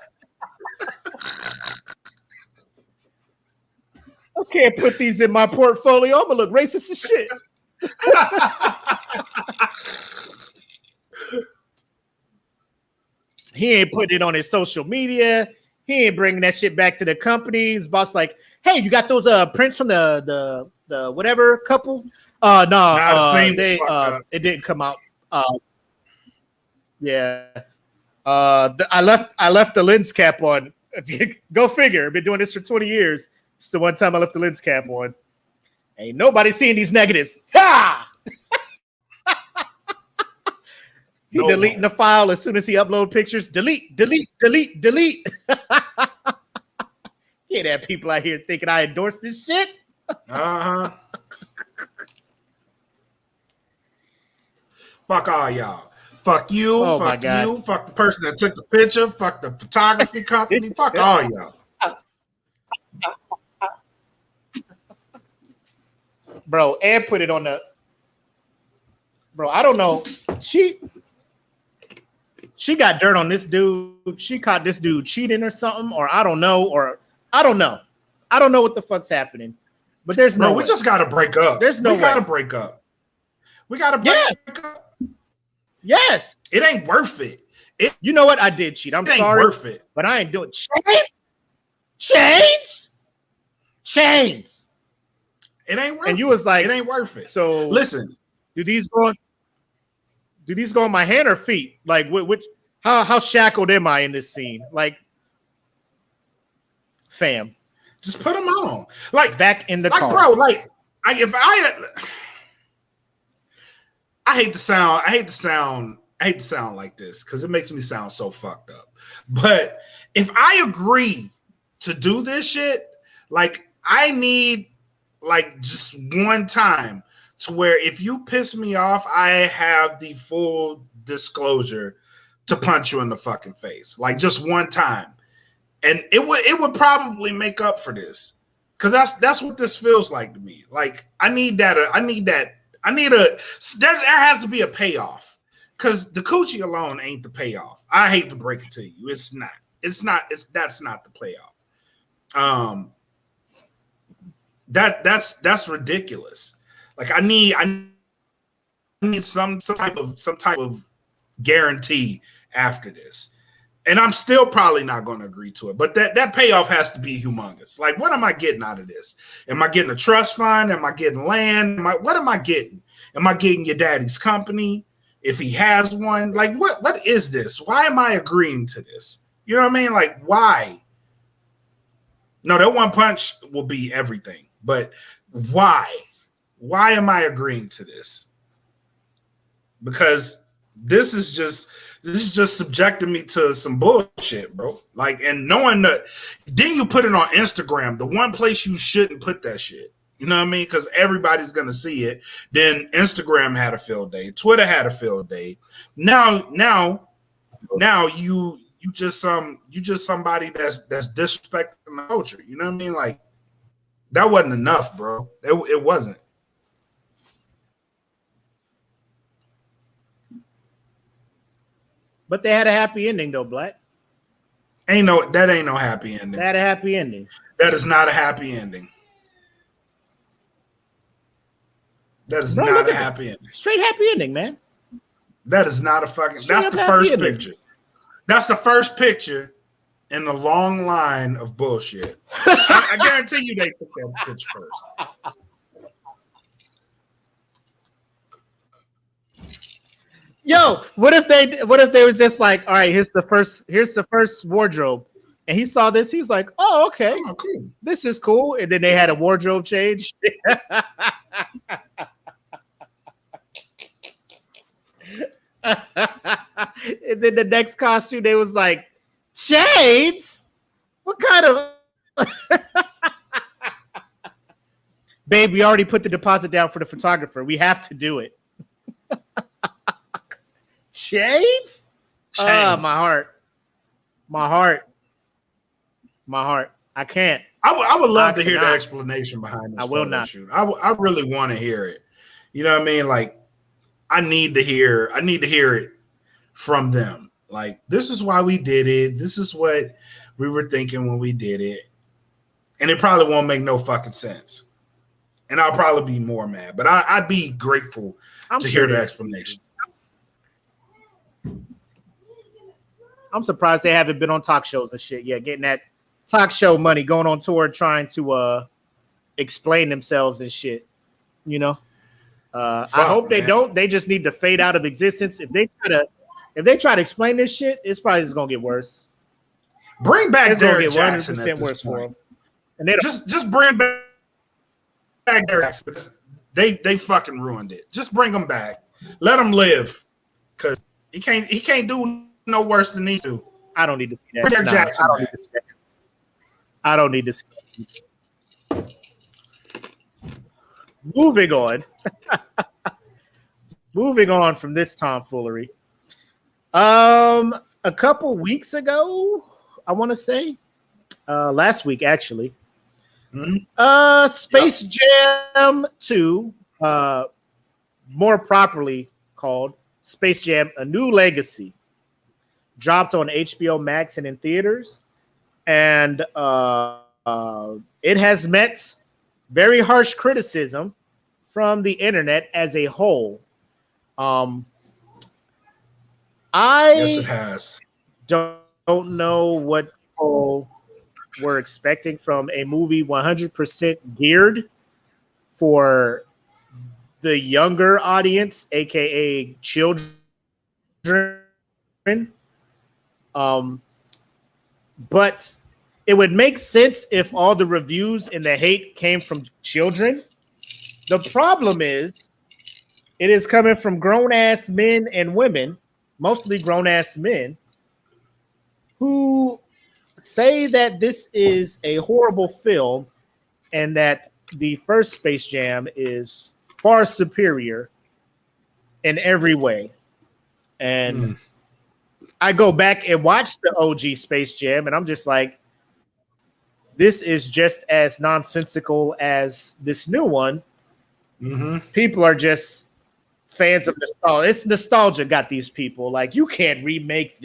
I can't put these in my portfolio. I'm gonna look racist as shit. He ain't putting it on his social media. He ain't bringing that shit back to the company. His boss like, hey, you got those prints from the whatever couple? No, it didn't come out. Yeah. I left the lens cap on. Go figure. I've been doing this for 20 years. It's the one time I left the lens cap on. Ain't nobody seeing these negatives. Ha! He deleting the file as soon as he upload pictures. Delete. Can't have people out here thinking I endorse this shit. Uh-huh. Fuck all y'all. Fuck you. Oh fuck you. Fuck the person that took the picture. Fuck the photography company. Fuck all y'all. Bro, and put it on the... Bro, I don't know. She got dirt on this dude. She caught this dude cheating or something, or I don't know. I don't know what the fuck's happening. But there's no way. We just gotta break up. There's no way. We gotta break up. We gotta break up. Yes. It ain't worth it. You know what? I did cheat. I'm sorry. It ain't worth it. But I ain't doing chains. It ain't worth it. And you was like, it ain't worth it. So listen. Do these go on my hand or feet? Like which how shackled am I in this scene? Like, fam. Just put them on. Like back in the car. Bro, like I hate to sound like this because it makes me sound so fucked up. But if I agree to do this shit, like I need like just one time to where if you piss me off, I have the full disclosure to punch you in the fucking face. Like just one time. And it would probably make up for this. Cause that's what this feels like to me. Like there has to be a payoff. Cause the coochie alone ain't the payoff. I hate to break it to you. It's not. That's not the payoff. That's ridiculous. Like I need some type of guarantee after this. And I'm still probably not going to agree to it. But that payoff has to be humongous. Like, what am I getting out of this? Am I getting a trust fund? Am I getting land? What am I getting? Am I getting your daddy's company if he has one? Like, what is this? Why am I agreeing to this? You know what I mean? Like, why? No, that one punch will be everything. But why? Why am I agreeing to this? Because this is just subjecting me to some bullshit, bro. Like, and knowing that, then you put it on Instagram, the one place you shouldn't put that shit. You know what I mean? Because everybody's gonna see it. Then Instagram had a field day, Twitter had a field day. Now you you just somebody that's disrespecting the culture. You know what I mean? Like that wasn't enough, bro. It wasn't. But they had a happy ending though, Black. Ain't no happy ending. They had a happy ending. That is not a happy ending. That is Bro, not a happy ending. Straight happy ending, man. That is not a fucking. Straight That's the happy first ending. picture. That's the first picture in the long line of bullshit. I guarantee you they took that picture first. Yo, what if they was just like, all right, here's the first wardrobe. And he saw this, he's like, oh, okay. Oh, cool. This is cool. And then they had a wardrobe change. And then the next costume, they was like, shades? What kind of babe, we already put the deposit down for the photographer. We have to do it. Shades? My heart. I can't. I would love to hear the explanation behind this. I will not. Shoot. I really want to hear it. You know what I mean? Like, I need to hear it from them. Like, this is why we did it. This is what we were thinking when we did it. And it probably won't make no fucking sense. And I'll probably be more mad. But I'd be grateful to hear the explanation. I'm surprised they haven't been on talk shows and shit yet, getting that talk show money, going on tour, trying to explain themselves and shit. You know, I hope they don't. They just need to fade out of existence. If they try to explain this shit, it's probably just gonna get worse. Bring back Derek Jackson. 100% worse for them. And they just bring back Derek Jackson. They fucking ruined it. Just bring him back. Let him live, because he can't do no worse than these two. I don't need to see that. Derek Jackson. I don't need to see that. Moving on. Moving on from this tomfoolery. A couple weeks ago, I want to say, last week actually, Space Jam 2, more properly called Space Jam: A New Legacy, dropped on HBO Max and in theaters, and it has met very harsh criticism from the internet as a whole. Yes, it has. Don't know what people were expecting from a movie 100% geared for the younger audience, aka children. But it would make sense if all the reviews and the hate came from children. The problem is, it is coming from grown-ass men and women, mostly grown-ass men, who say that this is a horrible film and that the first Space Jam is far superior in every way. And I go back and watch the OG Space Jam, and I'm just like, this is just as nonsensical as this new one. People are just fans of nostalgia. It's nostalgia got these people. Like, you can't remake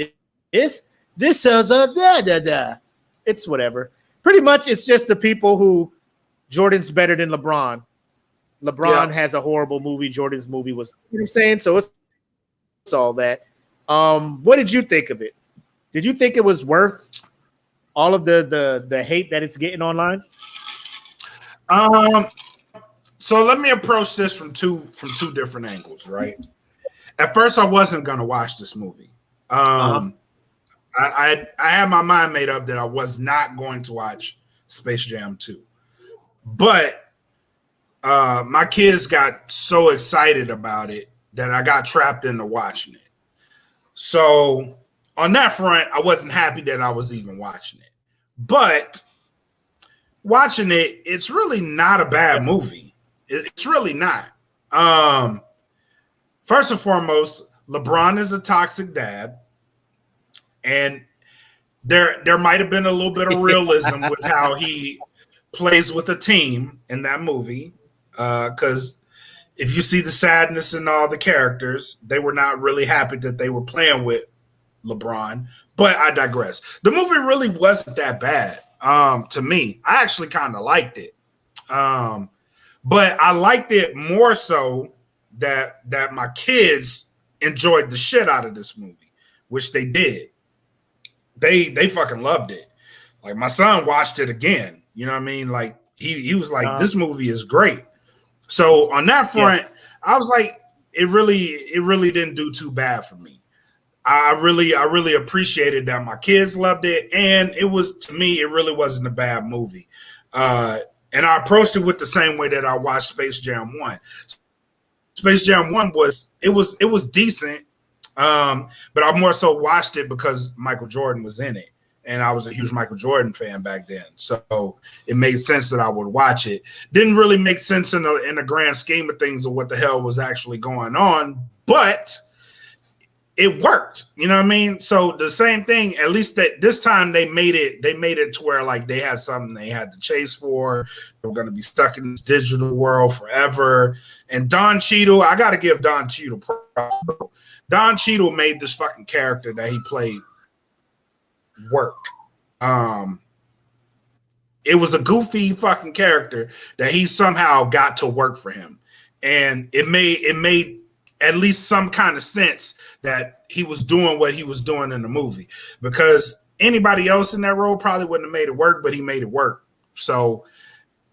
this. This is a da-da-da. It's whatever. Pretty much, it's just the people who Jordan's better than LeBron. LeBron has a horrible movie. Jordan's movie was, you know what I'm saying? So it's all that. What did you think of it? Did you think it was worth all of the hate that it's getting online? So let me approach this from two different angles, right? At first, I wasn't gonna watch this movie. I had my mind made up that I was not going to watch Space Jam 2. But my kids got so excited about it that I got trapped into watching it. So on that front, I wasn't happy that I was even watching it. But watching it, it's really not a bad movie. It's really not. First and foremost, LeBron is a toxic dad. And there might have been a little bit of realism with how he plays with a team in that movie, because if you see the sadness in all the characters, they were not really happy that they were playing with LeBron. But I digress. The movie really wasn't that bad to me. I actually kind of liked it, but I liked it more so that my kids enjoyed the shit out of this movie, which they did. They fucking loved it. Like my son watched it again. You know what I mean? Like he was like, this movie is great. So on that front, I was like, it really didn't do too bad for me. I really appreciated that my kids loved it, and it was, to me, it really wasn't a bad movie. And I approached it with the same way that I watched Space Jam 1. Space Jam 1 was decent, but I more so watched it because Michael Jordan was in it. And I was a huge Michael Jordan fan back then. So it made sense that I would watch it. Didn't really make sense in the grand scheme of things of what the hell was actually going on, but it worked. You know what I mean? So the same thing, at least that this time they made it to where like they had something they had to chase for. They were going to be stuck in this digital world forever. And Don Cheadle, I got to give Don Cheadle props. Don Cheadle made this fucking character that he played work. It was a goofy fucking character that he somehow got to work for him, and it made at least some kind of sense that he was doing what he was doing in the movie, because anybody else in that role probably wouldn't have made it work, but he made it work. So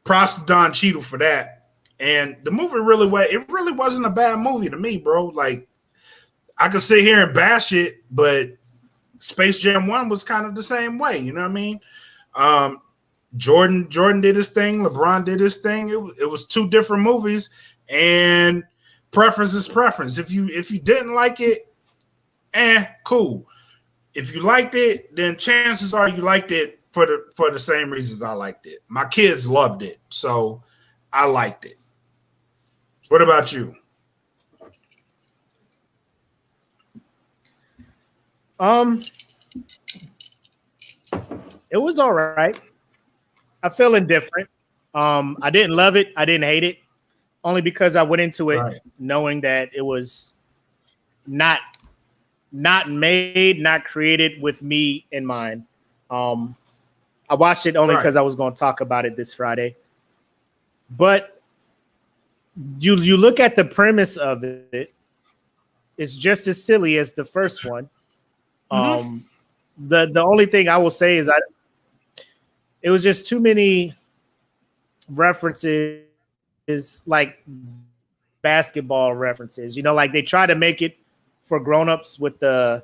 props to Don Cheadle for that. And the movie really wasn't a bad movie to me, bro. Like I could sit here and bash it, but Space Jam 1 was kind of the same way, you know what I mean? Jordan did his thing, LeBron did his thing. It was two different movies, and preference is preference. If you didn't like it, cool. If you liked it, then chances are you liked it for the same reasons I liked it. My kids loved it, so I liked it. What about you? It was all right. I feel indifferent. I didn't love it. I didn't hate it, only because I went into it knowing that it was not made, not created with me in mind. I watched it only because I was going to talk about it this Friday. But you look at the premise of it, it's just as silly as the first one. The only thing I will say is it was just too many references, like basketball references. You know, like they try to make it for grown-ups with the,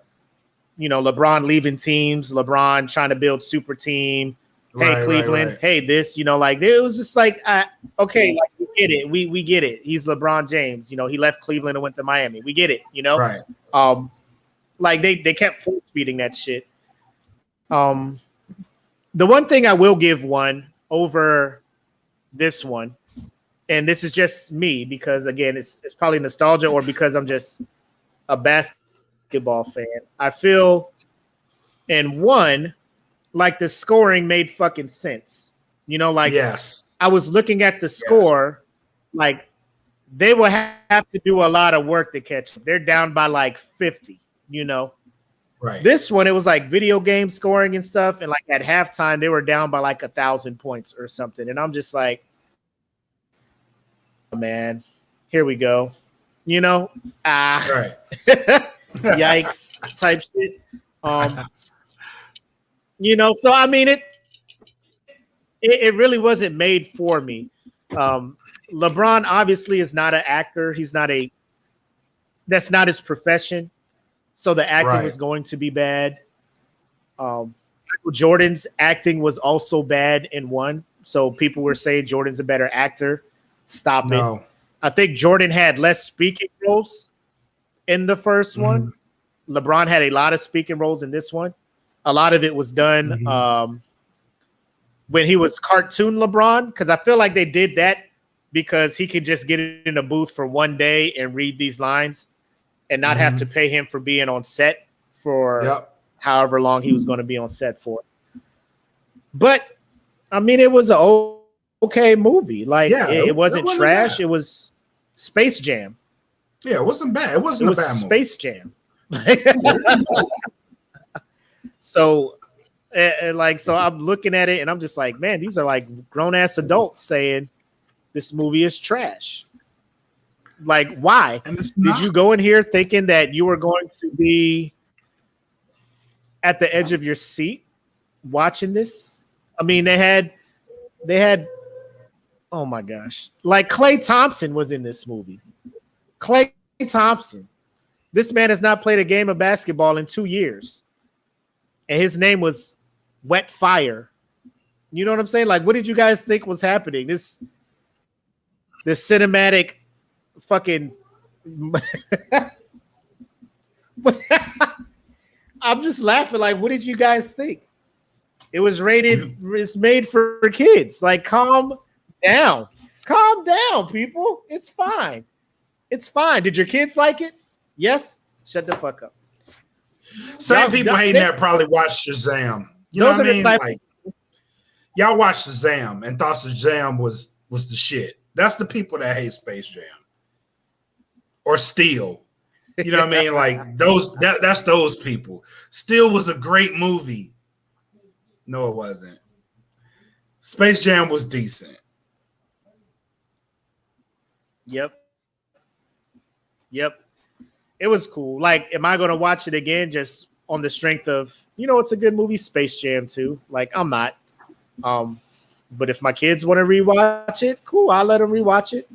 LeBron leaving teams, LeBron trying to build super team. Hey, Cleveland. Right. Hey, this, like it was just like, okay, like we get it. We get it. He's LeBron James. He left Cleveland and went to Miami. We get it, Right. Like they kept force feeding that shit. The one thing I will give one over this one, and this is just me because again, it's probably nostalgia or because I'm just a basketball fan. I feel in one, like the scoring made fucking sense. Like yes, I was looking at the score, like they will have to do a lot of work to catch them. They're down by like 50, Right. This one, it was like video game scoring and stuff. And like at halftime, they were down by like 1,000 points or something. And I'm just like, oh, man, here we go. Right. Yikes type shit. So I mean, it really wasn't made for me. LeBron obviously is not an actor. That's not his profession. So the acting was going to be bad. Michael Jordan's acting was also bad in one. So people were saying Jordan's a better actor. Stop it. I think Jordan had less speaking roles in the first one. LeBron had a lot of speaking roles in this one. A lot of it was done when he was cartoon LeBron, because I feel like they did that because he could just get in a booth for one day and read these lines and not have to pay him for being on set for however long he was going to be on set for. But I mean, it was an okay movie. Like it wasn't trash. Bad. It was Space Jam. Yeah, it wasn't bad. It wasn't a bad movie. Space Jam. So I'm looking at it and I'm just like, man, these are like grown ass adults saying this movie is trash. Like, why? Did you go in here thinking that you were going to be at the edge of your seat watching this? I mean, they had, oh my gosh, like Klay Thompson was in this movie. Klay Thompson. This man has not played a game of basketball in 2 years. And his name was Wet Fire. You know what I'm saying? Like, what did you guys think was happening? This cinematic fucking I'm just laughing. Like, what did you guys think? It was rated, it's made for kids. Like, calm down. Calm down, people. It's fine. It's fine. Did your kids like it? Yes? Shut the fuck up. Some people hating that probably watched Shazam. You know what I mean? Like, y'all watched Shazam and thought Shazam was the shit. That's the people that hate Space Jam. Or Steel. You know what I mean? Like that's those people. Steel was a great movie. No, it wasn't. Space Jam was decent. Yep. It was cool. Like, am I going to watch it again just on the strength of, it's a good movie, Space Jam 2? Like, I'm not. But if my kids want to rewatch it, cool, I'll let them rewatch it.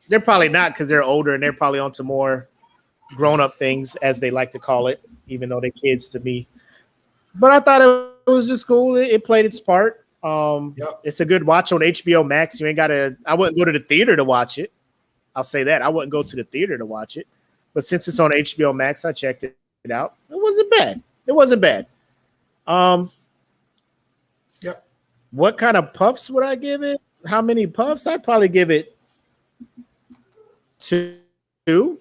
They're probably not because they're older and they're probably onto more grown-up things, as they like to call it, even though they're kids to me. But I thought it was just cool. It played its part. It's a good watch on HBO Max. You ain't got to – I wouldn't go to the theater to watch it. I'll say that. I wouldn't go to the theater to watch it. But since it's on HBO Max, I checked it out. It wasn't bad. Yep. What kind of puffs would I give it? How many puffs? I'd probably give it 2. I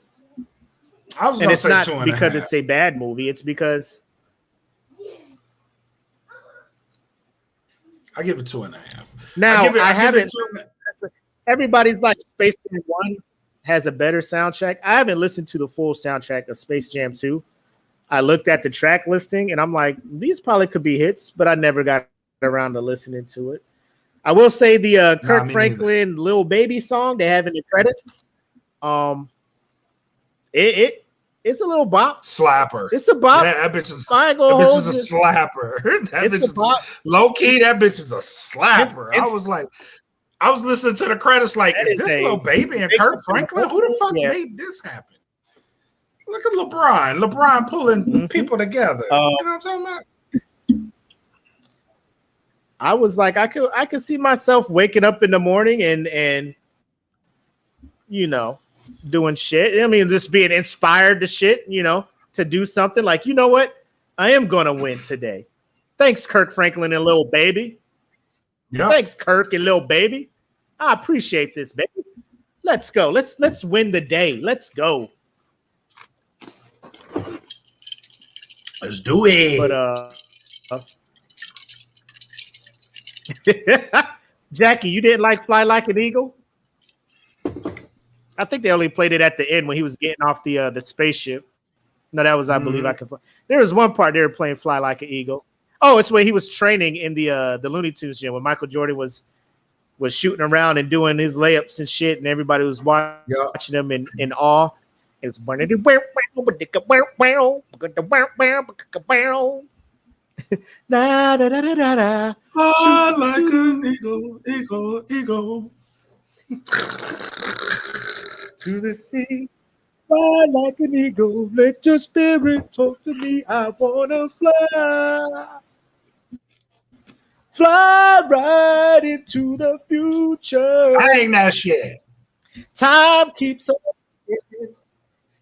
was going to say 2.5. Not because it's a bad movie. It's because I give it 2.5. Now I haven't. Everybody's like Space Jam 1 has a better soundtrack. I haven't listened to the full soundtrack of Space Jam 2. I looked at the track listing and I'm like, these probably could be hits, but I never got around to listening to it. I will say the Kirk Franklin Lil Baby song they have in the credits. It's a little bop. Slapper. It's a bop. Yeah, that bitch is a slapper. That bitch is low key. That bitch is a slapper. I was listening to the credits like, is this Lil Baby and Kirk Franklin? Who the fuck made this happen? Look at LeBron. LeBron pulling people together. You know what I'm talking about? I was like, I could see myself waking up in the morning and doing shit. I mean, just being inspired to shit, to do something like, you know what? I am gonna win today. Thanks, Kirk Franklin and Lil Baby. Yep. Thanks, Kirk and Lil Baby. I appreciate this, baby. Let's go. Let's win the day. Let's go. Let's do it. But Jackie, you didn't like Fly Like an Eagle? I think they only played it at the end when he was getting off the spaceship. No, that was, I believe, I can. There was one part they were playing Fly Like an Eagle. Oh, it's when he was training in the Looney Tunes gym when Michael Jordan was shooting around and doing his layups and shit, and everybody was watching him in awe. It was Fly like an eagle. To the sea, fly like an eagle. Let your spirit talk to me. I wanna fly. Fly right into the future. I ain't that shit. Time keeps on skipping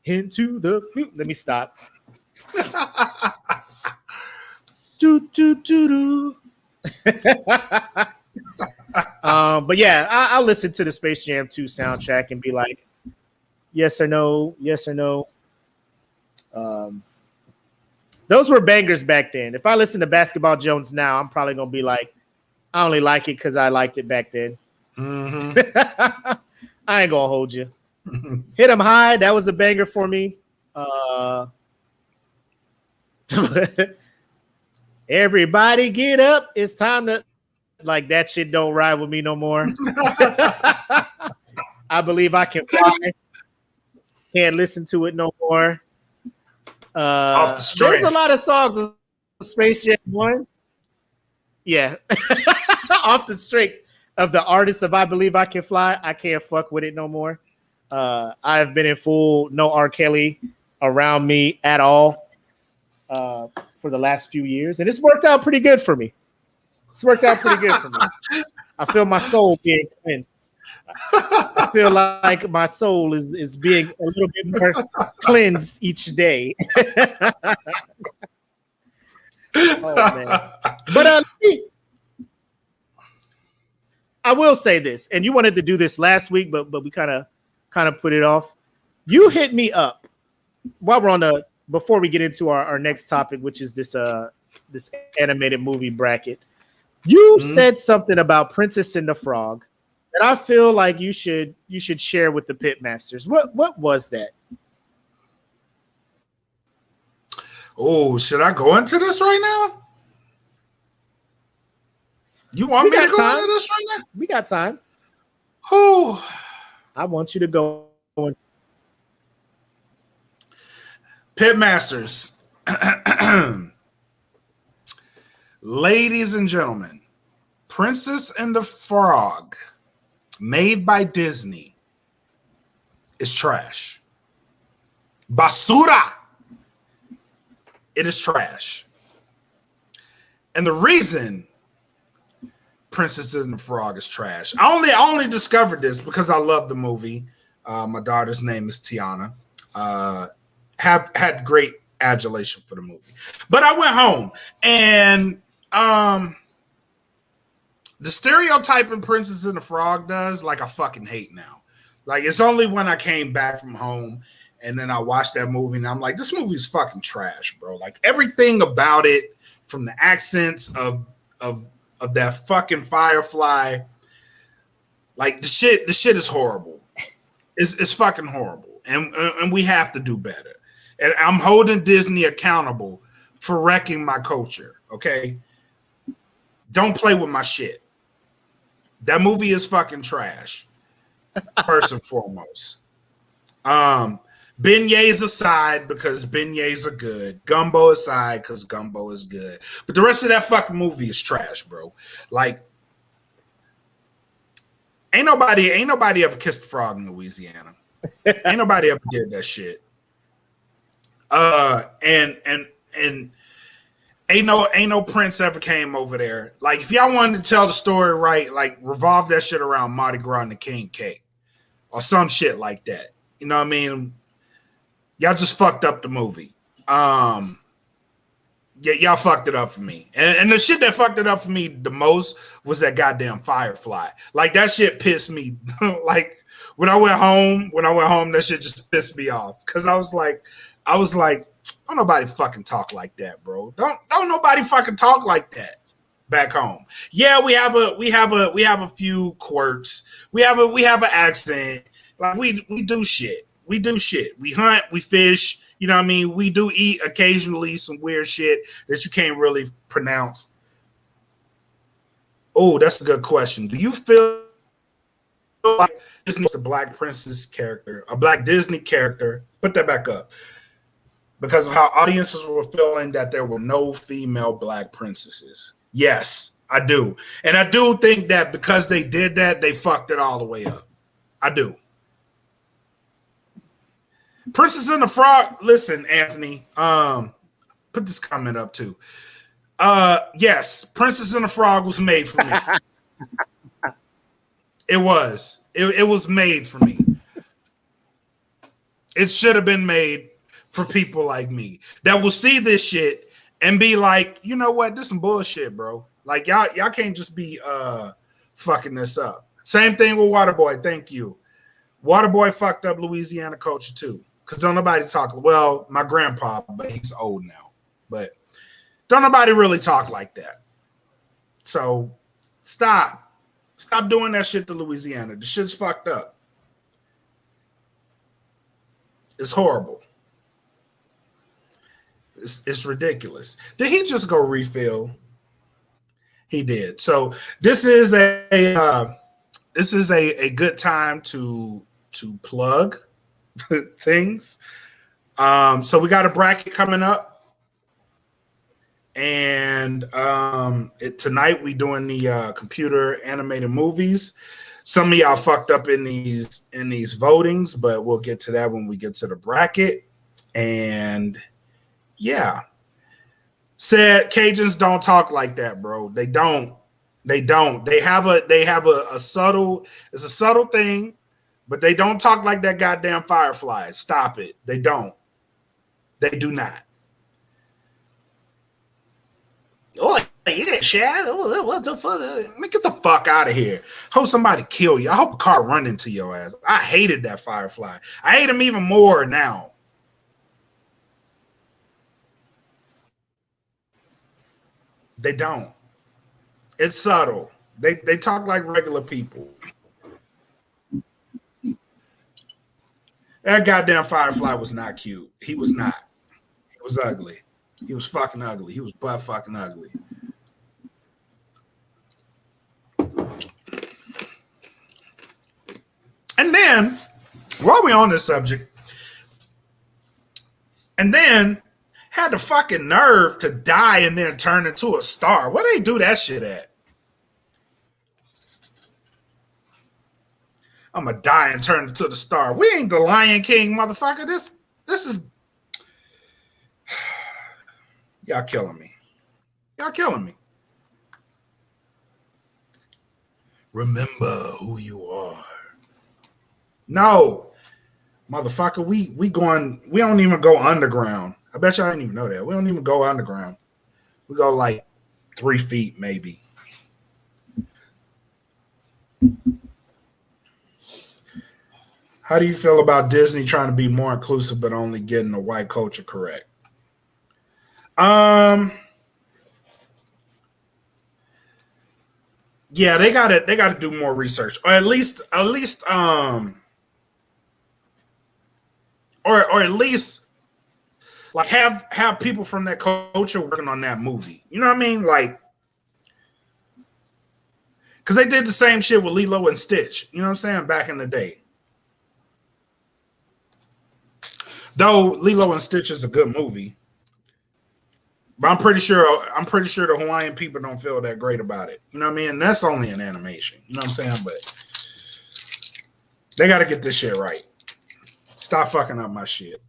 into the future. Let me stop. do do do do. But yeah, I'll listen to the Space Jam 2 soundtrack and be like, yes or no, yes or no. Those were bangers back then. If I listen to Basketball Jones now, I'm probably gonna be like, I only like it because I liked it back then. Mm-hmm. I ain't gonna hold you. Hit 'em high. That was a banger for me. Everybody get up. It's time to like that shit don't ride with me no more. I believe I can fly. Can't listen to it no more. Off the string. There's a lot of songs of Space Jam 1. Yeah. Off the string of the artist of I Believe I Can Fly. I can't fuck with it no more. I've been in full no R. Kelly around me at all for the last few years. And it's worked out pretty good for me. I feel my soul being cleansed. I feel like my soul is being a little bit more cleansed each day. Oh man! But I will say this, and you wanted to do this last week, but we kind of put it off. You hit me up while we're on the before we get into our next topic, which is this animated movie bracket. You said something about Princess and the Frog that I feel like you should share with the Pitmasters. What was that? Oh, should I go into this right now? You want me to go into this right now? We got time. Oh, I want you to go. Pitmasters. Ladies and gentlemen, Princess and the Frog, made by Disney, is trash. Basura. It is trash. And the reason Princess and the Frog is trash, I only discovered this because I love the movie. My daughter's name is Tiana. Had great adulation for the movie. But I went home and the stereotype in Princess and the Frog does, like, I fucking hate now. Like, it's only when I came back from home and then I watched that movie and I'm like, this movie is fucking trash, bro. Like, everything about it, from the accents of that fucking Firefly, like, the shit is horrible. It's fucking horrible. And we have to do better. And I'm holding Disney accountable for wrecking my culture, okay? Don't play with my shit. That movie is fucking trash, first and foremost. Beignets aside, because beignets are good. Gumbo aside, because gumbo is good. But the rest of that fucking movie is trash, bro. Like, ain't nobody ever kissed a frog in Louisiana. Ain't nobody ever did that shit. And ain't no prince ever came over there. Like, if y'all wanted to tell the story right, like, revolve that shit around Mardi Gras and the King Cake or some shit like that. You know what I mean? Y'all just fucked up the movie. Yeah, y'all fucked it up for me. And the shit that fucked it up for me the most was that goddamn Firefly. Like, that shit pissed me. Like, when I went home, that shit just pissed me off. Because I was like, don't nobody fucking talk like that, bro. Don't nobody fucking talk like that back home. Yeah, we have a few quirks. We have an accent. Like, we do shit. We do shit. We hunt, we fish, you know what I mean? We do eat occasionally some weird shit that you can't really pronounce. Oh, that's a good question. Do you feel like Disney's the Black Princess character, a Black Disney character? Put that back up. Because of how audiences were feeling that there were no female Black princesses. Yes, I do. And I do think that because they did that, they fucked it all the way up. I do. Princess and the Frog, listen, Anthony, put this comment up too. Yes, Princess and the Frog was made for me. It was. It was made for me. It should have been made for people like me that will see this shit and be like, you know what, this is some bullshit, bro. Like, y'all can't just be fucking this up. Same thing with Waterboy. Thank you. Waterboy fucked up Louisiana culture too. Because don't nobody talk. Well, my grandpa, but he's old now. but don't nobody really talk like that. So stop doing that shit to Louisiana. The shit's fucked up. It's horrible. It's ridiculous. Did he just go refill? He did. So this is a good time to plug things. So we got a bracket coming up, and tonight we doing the computer animated movies. Some of y'all fucked up in these votings, but we'll get to that when we get to the bracket. And yeah, said Cajuns don't talk like that, bro. They don't. They have a subtle. It's a subtle thing, but they don't talk like that goddamn Firefly. Stop it. They don't. They do not. Oh yeah, Shad. What the fuck? Man, get the fuck out of here. Hope somebody kill you. I hope a car run into your ass. I hated that Firefly. I hate him even more now. They don't. It's subtle. They talk like regular people. That goddamn Firefly was not cute. He was not. He was ugly. He was fucking ugly. He was butt fucking ugly. And then, while we're on this subject, and then had the fucking nerve to die and then turn into a star. Where they do that shit at? I'm gonna die and turn into the star. We ain't the Lion King, motherfucker. This is y'all killing me. Y'all killing me. Remember who you are. No, motherfucker. We don't even go underground. I bet y'all didn't even know that. We don't even go underground. We go like 3 feet, maybe. How do you feel about Disney trying to be more inclusive but only getting the white culture correct? Yeah, they gotta do more research, or at least like have people from that culture working on that movie. You know what I mean? Like, because they did the same shit with Lilo and Stitch. You know what I'm saying? Back in the day. Though Lilo and Stitch is a good movie, but I'm pretty sure the Hawaiian people don't feel that great about it. You know what I mean? And that's only an animation. You know what I'm saying? But they got to get this shit right. Stop fucking up my shit.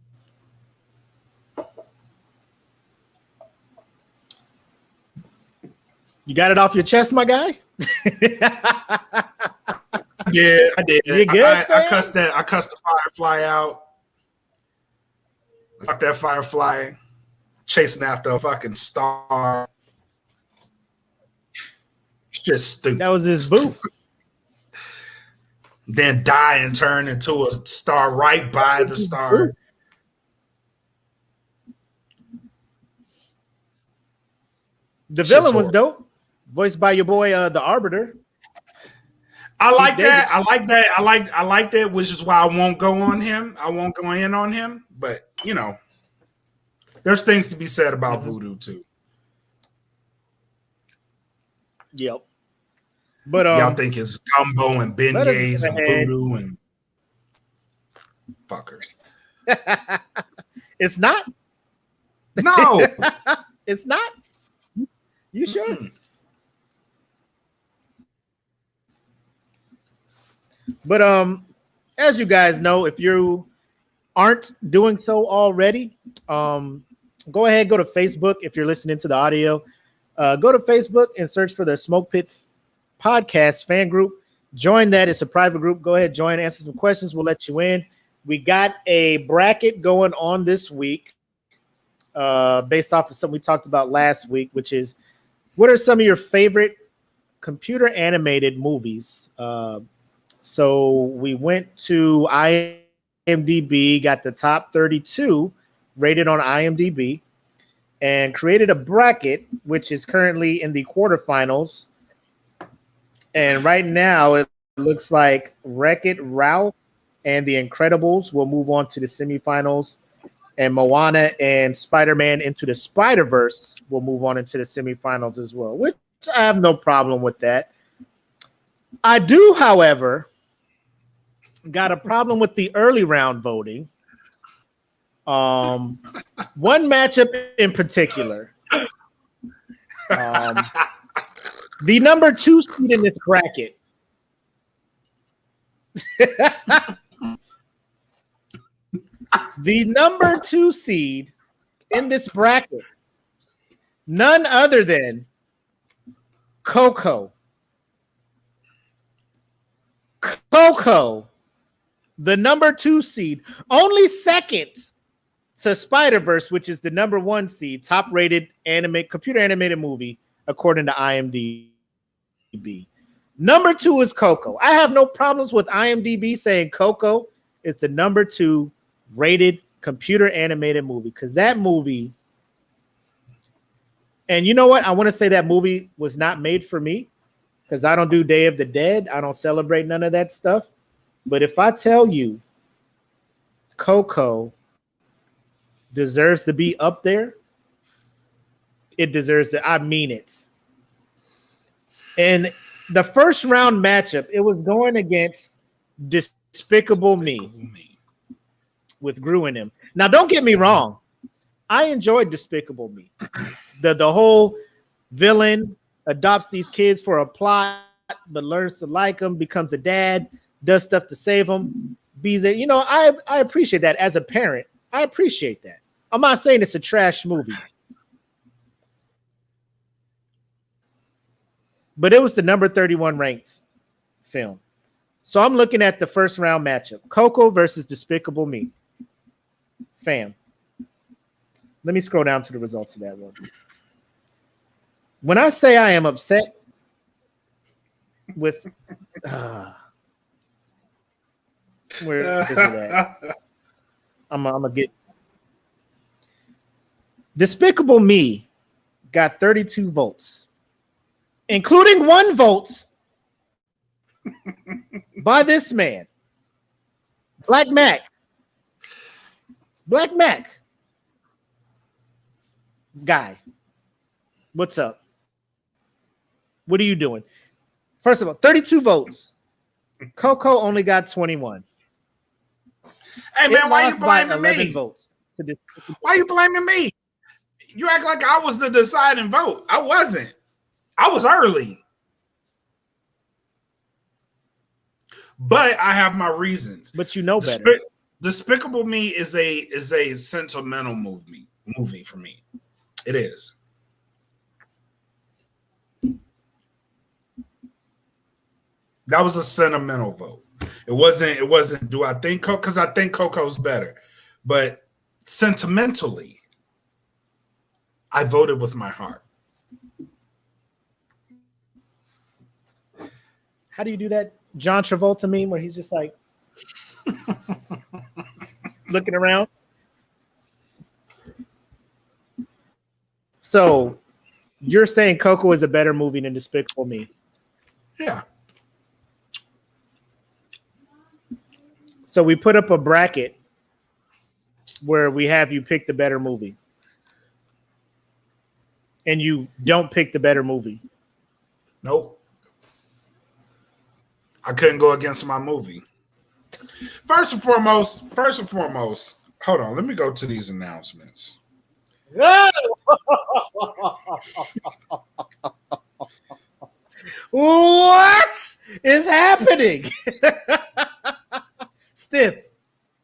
You got it off your chest, my guy? Yeah, I did. You good? I cussed the Firefly out. Fuck that Firefly chasing after a fucking star. It's just stupid. That was his booth. Then die and turn into a star right by the star. The villain was dope. Voiced by your boy, the Arbiter. I like that. I like that, which is why I won't go on him. I won't go in on him. But, you know, there's things to be said about voodoo, too. Yep. But y'all think it's gumbo and beignets and voodoo and fuckers. It's not. No. It's not. You sure? But as you guys know, if you aren't doing so already, go ahead, go to Facebook. If you're listening to the audio, go to Facebook and search for the Smoke Pit Podcast fan group. Join that. It's a private group. Go ahead, join, answer some questions. We'll let you in. We got a bracket going on this week based off of something we talked about last week, which is what are some of your favorite computer animated movies? So we went to IMDb, got the top 32 rated on IMDb. and created a bracket, which is currently in the quarterfinals. And right now, it looks like Wreck-It Ralph and The Incredibles will move on to the semifinals, and Moana and Spider-Man Into the Spider-Verse will move on into the semifinals as well, which I have no problem with that. I do, however, got a problem with the early round voting. One matchup in particular. The number 2 seed in this bracket. The number 2 seed in this bracket, none other than Coco. Coco, the number 2 seed, only second to Spider-Verse, which is the number 1 seed, top-rated computer animated movie according to IMDb. Number 2 is Coco. I have no problems with IMDb saying Coco is the number 2 rated computer animated movie, because that movie, and you know what? I want to say that movie was not made for me, because I don't do Day of the Dead. I don't celebrate none of that stuff. But if I tell you Coco deserves to be up there, it deserves to. I mean it. And the first round matchup, it was going against Despicable Me with Gru in him. Now, don't get me wrong. I enjoyed Despicable Me. The whole villain adopts these kids for a plot, but learns to like them, becomes a dad, does stuff to save them. You know, I appreciate that as a parent. I appreciate that. I'm not saying it's a trash movie, but it was the number 31 ranked film. So I'm looking at the first round matchup: Coco versus Despicable Me. Fam, let me scroll down to the results of that one. When I say I am upset with where is it at? I'm gonna get Despicable Me got 32 votes, including 1 vote by this man, Black Mac. Black Mac guy, what's up? What are you doing? First of all, 32 votes. Coco only got 21. Hey man, why you blaming 11 me? Votes. Why you blaming me? You act like I was the deciding vote. I wasn't. I was early. But I have my reasons. But you know better. Despicable Me is a sentimental movie for me. It is. That was a sentimental vote. It wasn't do I think Coco, because I think Coco's better. But sentimentally, I voted with my heart. How do you do that John Travolta meme where he's just like looking around? So you're saying Coco is a better movie than Despicable Me? Yeah. So we put up a bracket where we have you pick the better movie, and you don't pick the better movie. Nope. I couldn't go against my movie. First and foremost, hold on. Let me go to these announcements. What is happening?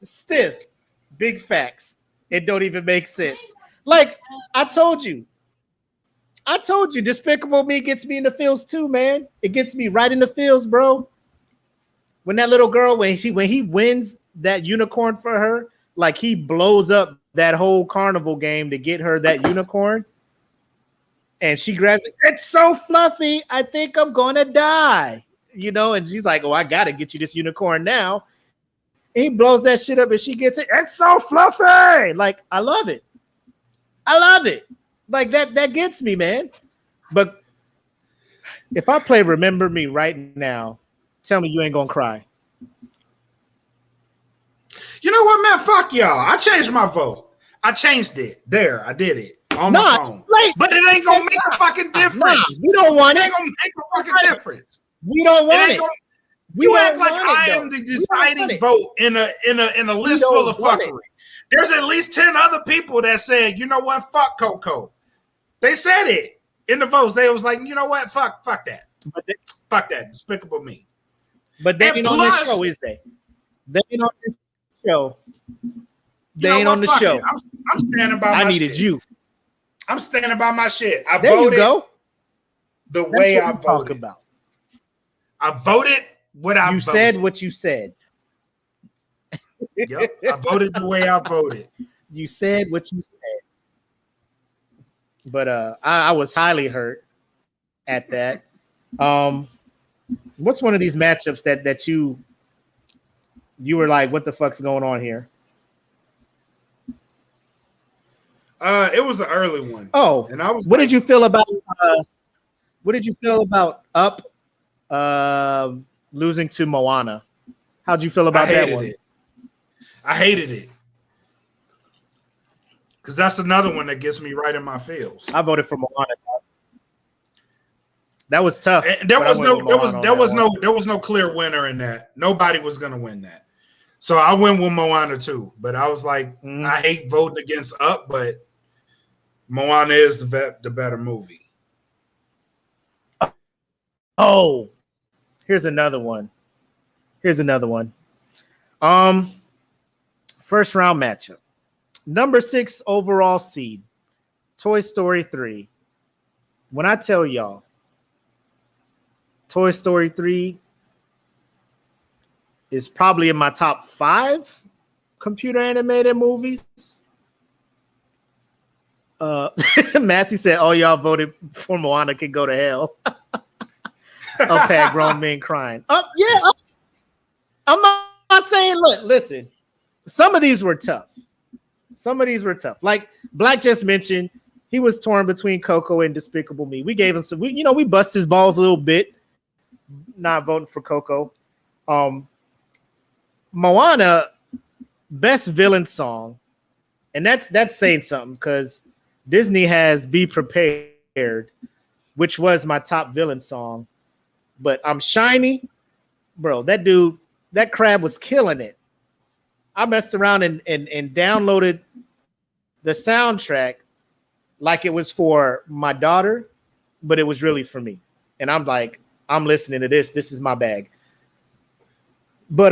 Stiff, big facts. It don't even make sense. Like I told you, Despicable Me gets me in the feels too, man. It gets me right in the feels, bro. When that little girl, when he wins that unicorn for her, like he blows up that whole carnival game to get her that unicorn, and she grabs it. It's so fluffy. I think I'm gonna die. You know, and she's like, "Oh, I gotta get you this unicorn now." And he blows that shit up, and she gets it. It's so fluffy. Like I love it. Like that gets me, man. But if I play Remember Me right now, tell me you ain't gonna cry. You know what, man? Fuck y'all. I changed my vote. I changed it. There, I did it on my phone. But it ain't gonna make a fucking difference. We don't want it. It Ain't gonna make a fucking difference. We don't want it. You act like I am the deciding vote in a list full of fuckery. There's at least 10 other people that said, you know what, fuck Coco. They said it in the votes. They was like, you know what, fuck that. Fuck that. Despicable Me. But they ain't on this show, is they? They ain't on this show. They ain't on the show. I'm standing by my shit. I needed you. I'm standing by my shit. I there voted you go. The way I voted. About. I voted what I voted. You said what you said. Yep. I voted the way I voted. You said what you said. But I was highly hurt at that. What's one of these matchups that you were like, what the fuck's going on here? It was an early one. Oh, and I was. What did you feel about? What did you feel about Up losing to Moana? How'd you feel about that one? I hated it because that's another one that gets me right in my feels. I voted for Moana. That was tough. And there was no clear winner in that. Nobody was gonna win that. So I went with Moana too. But I was like, I hate voting against Up, but Moana is the better movie. Oh, here's another one. First round matchup. Number 6 overall seed, Toy Story 3. When I tell y'all, Toy Story 3 is probably in my top 5 computer animated movies. Massey said, "Oh, y'all voted for Moana can go to hell." Up had grown men crying. Yeah, I'm not saying. Look, listen. Some of these were tough. Like Black just mentioned, he was torn between Coco and Despicable Me. We gave him some. We bust his balls a little bit, not voting for Coco. Moana, best villain song, and that's saying something because Disney has Be Prepared, which was my top villain song. But I'm Shiny, bro. That crab was killing it. I messed around and downloaded the soundtrack like it was for my daughter, but it was really for me. And I'm like, I'm listening to this. This is my bag. But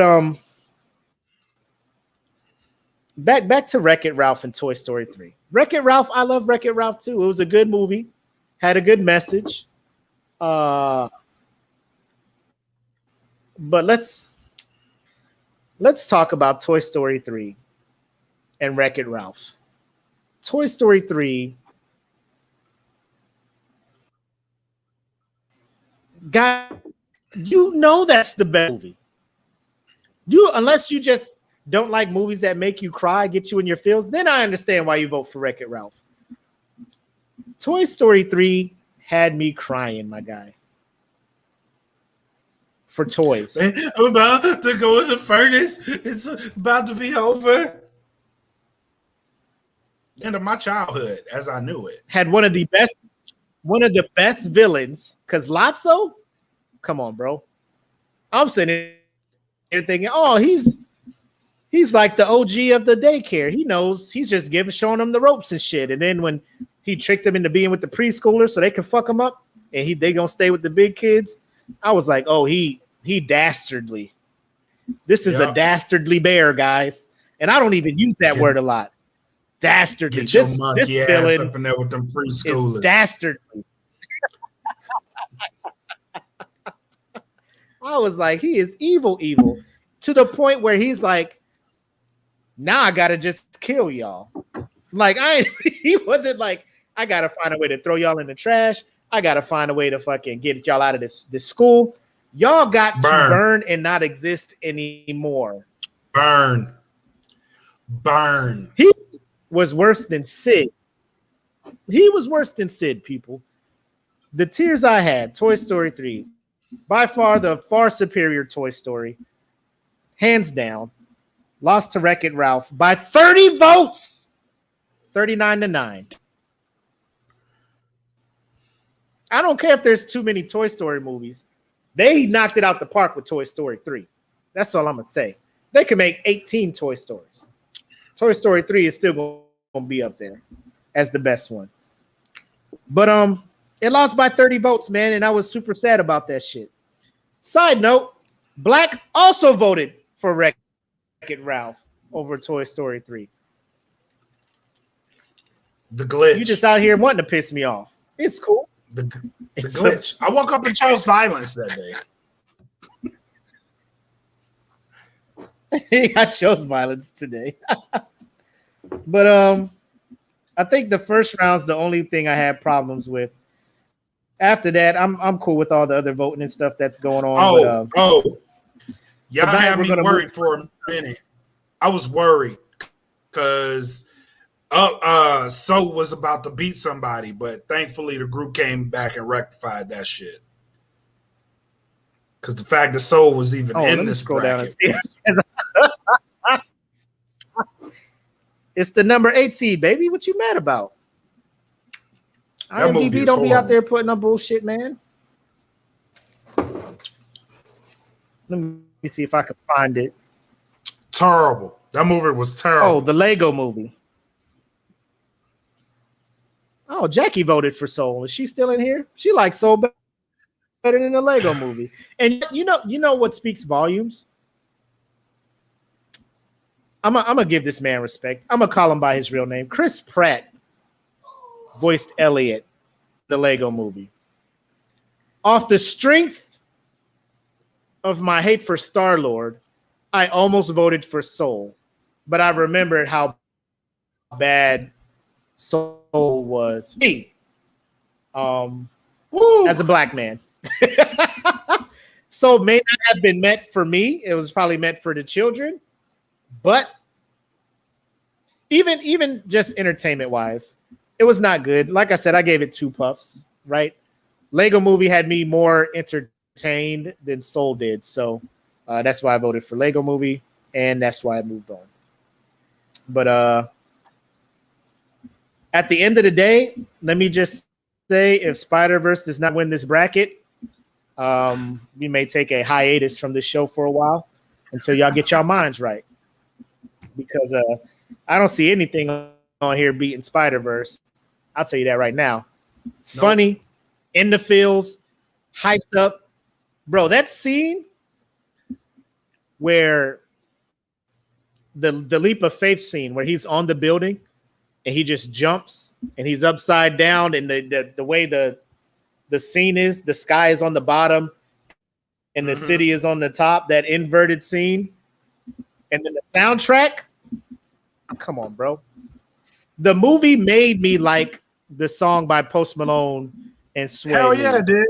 back to Wreck-It Ralph and Toy Story 3. Wreck-It Ralph, I love Wreck-It Ralph too. It was a good movie, had a good message. But let's talk about Toy Story 3 and Wreck-It Ralph. Toy Story 3, guy, that's the best movie. Unless you just don't like movies that make you cry, get you in your feels, then I understand why you vote for Wreck-It Ralph. Toy Story 3 had me crying, my guy. For toys. I'm about to go in the furnace. It's about to be over. End of my childhood as I knew it. Had one of the best villains, because Lotso, come on, bro. I'm sitting here thinking, oh, he's like the OG of the daycare. He knows, he's just showing them the ropes and shit. And then when he tricked them into being with the preschoolers so they can fuck him up and they gonna stay with the big kids, I was like, oh, he dastardly. This is a dastardly bear, guys. And I don't even use that word a lot. Dastardly. Get your monkey ass up in there with them preschoolers. Dastardly. I was like, he is evil, to the point where he's like, now I gotta just kill y'all. Like he wasn't like, I gotta find a way to throw y'all in the trash. I gotta find a way to fucking get y'all out of this school. Y'all got to burn and not exist anymore. Burn. He was worse than Sid. He was worse than Sid, people. The tiers I had, Toy Story 3, by far the far superior Toy Story, hands down. Lost to Wreck-It Ralph by 30 votes, 39-9. I don't care if there's too many Toy Story movies. They knocked it out the park with Toy Story 3. That's all I'm going to say. They can make 18 Toy Stories. Toy Story 3 is still going to be up there as the best one. But it lost by 30 votes, man, and I was super sad about that shit. Side note, Black also voted for Wreck-It Ralph over Toy Story 3. The glitch. You just out here wanting to piss me off. It's cool. The glitch. I woke up and chose violence that day. I chose violence today. But I think the first round's the only thing I had problems with. After that, I'm cool with all the other voting and stuff that's going on. Y'all had me worried for a minute. I was worried because Soul was about to beat somebody, but thankfully the group came back and rectified that shit. Because the fact that Soul was even in this bracket. It's the number 8 seed, baby. What you mad about? IMDb don't be out there putting up bullshit, man. Let me see if I can find it. Terrible. That movie was terrible. Oh, the Lego movie. Oh, Jackie voted for Soul. Is she still in here? She likes Soul better than the Lego movie. And you know what speaks volumes? I'm gonna give this man respect. I'm gonna call him by his real name. Chris Pratt voiced Elliot, the Lego movie. Off the strength of my hate for Star-Lord, I almost voted for Soul, but I remembered how bad Soul was. Me, as a black man. Soul may not have been meant for me. It was probably meant for the children. But even just entertainment wise, it was not good. Like I said, I gave it 2 puffs, right? Lego movie had me more entertained than Soul did. So that's why I voted for Lego movie, and that's why I moved on. But at the end of the day, let me just say, if Spider-Verse does not win this bracket, we may take a hiatus from this show for a while until y'all get y'all minds right. Because I don't see anything on here beating Spider-Verse. I'll tell you that right now. Nope. Funny, in the feels, hyped up. Bro, that scene where the leap of faith scene where he's on the building and he just jumps and he's upside down, and the way the scene is, the sky is on the bottom and the city is on the top, that inverted scene. And then the soundtrack, come on, bro. The movie made me like the song by Post Malone and Sway. Hell yeah, it did.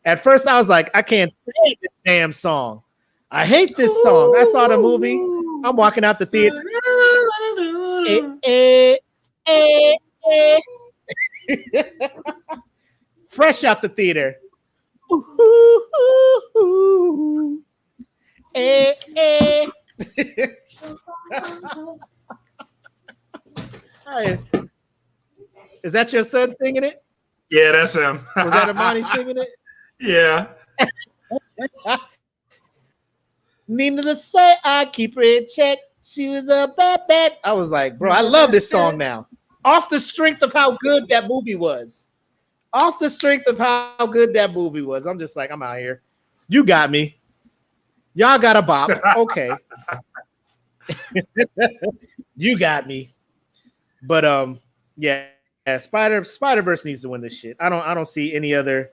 At first, I was like, I can't stand this damn song. I hate this song. I saw the movie. I'm walking out the theater. Fresh out the theater. Is that your son singing it? Yeah, that's him. Was that Amani singing it? Yeah. Needless to say, I keep her in check. She was a bad. I was like, bro, I love this song now. Off the strength of how good that movie was. I'm just like, I'm out here. You got me. Y'all got a bop. Okay. You got me. But yeah, Spider-Verse needs to win this shit. I don't see any other,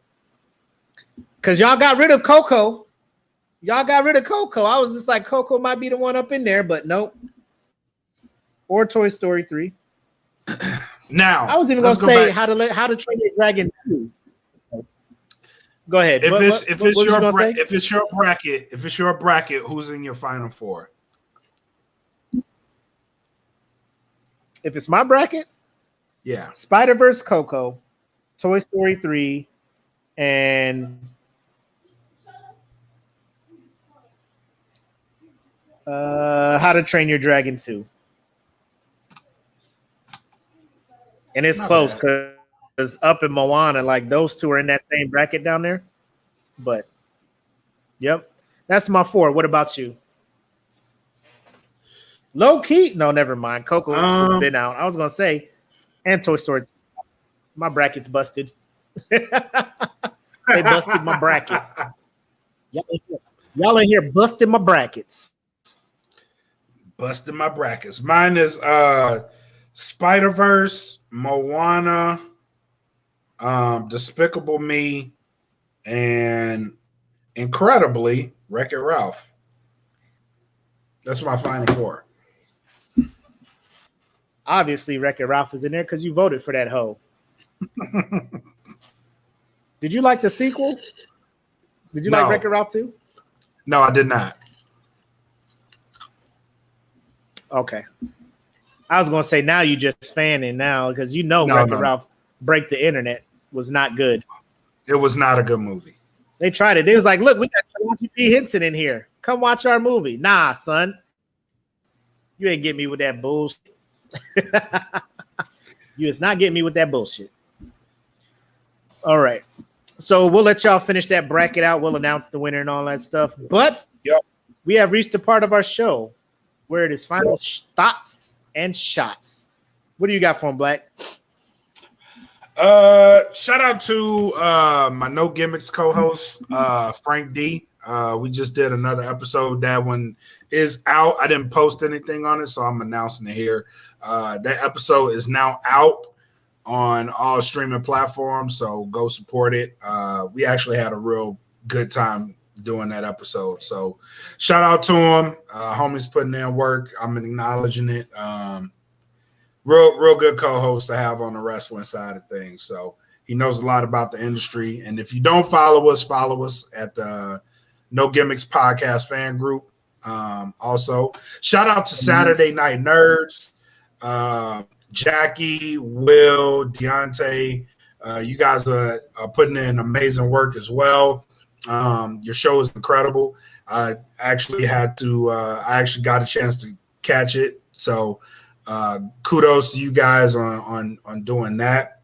because y'all got rid of Coco. I was just like, Coco might be the one up in there, but nope. Or Toy Story 3. Now I was even gonna say How to Train Your Dragon 2. Go ahead. If it's your bracket, who's in your final 4? If it's my bracket, Yeah. Spider-Verse, Coco, Toy Story 3, and How to Train Your Dragon 2. And it's Not close bad. because Up and Moana, like those two are in that same bracket down there. But yep, that's my 4. What about you? Low key? No, never mind. Coco been out. I was gonna say, and Toy Story. My bracket's busted. They busted my bracket. Y'all in here busting my brackets. Busting my brackets. Mine is Spider-Verse, Moana, Despicable Me, and incredibly Wreck-It Ralph. That's my final 4. Obviously, Wreck-It Ralph is in there because you voted for that hoe. Did you like the sequel? Did you like Wreck-It Ralph too? No, I did not. Okay. I was gonna say now you just fanning now because you know Wreck-It Ralph Break the Internet was not good. It was not a good movie. They tried it. They was like, look, we got Taraji P. Henson in here. Come watch our movie. Nah, son. You ain't get me with that bullshit. You is not getting me with that bullshit. All right. So we'll let y'all finish that bracket out. We'll announce the winner and all that stuff. But we have reached a part of our show where it is final thoughts and shots. What do you got for him, Black? Shout out to my No Gimmicks co-host, Frank D. We just did another episode. That one is out. I didn't post anything on it, so I'm announcing it here. That episode is now out on all streaming platforms, so go support it. We actually had a real good time doing that episode. So shout out to him. Homie's putting in work. I'm acknowledging it. Real good co-host to have on the wrestling side of things. So he knows a lot about the industry. And if you don't follow us at the No Gimmicks Podcast fan group. Also, shout out to Saturday Night Nerds, Jackie, Will, Deontay. You guys are putting in amazing work as well. Your show is incredible. I actually got a chance to catch it. So kudos to you guys on doing that.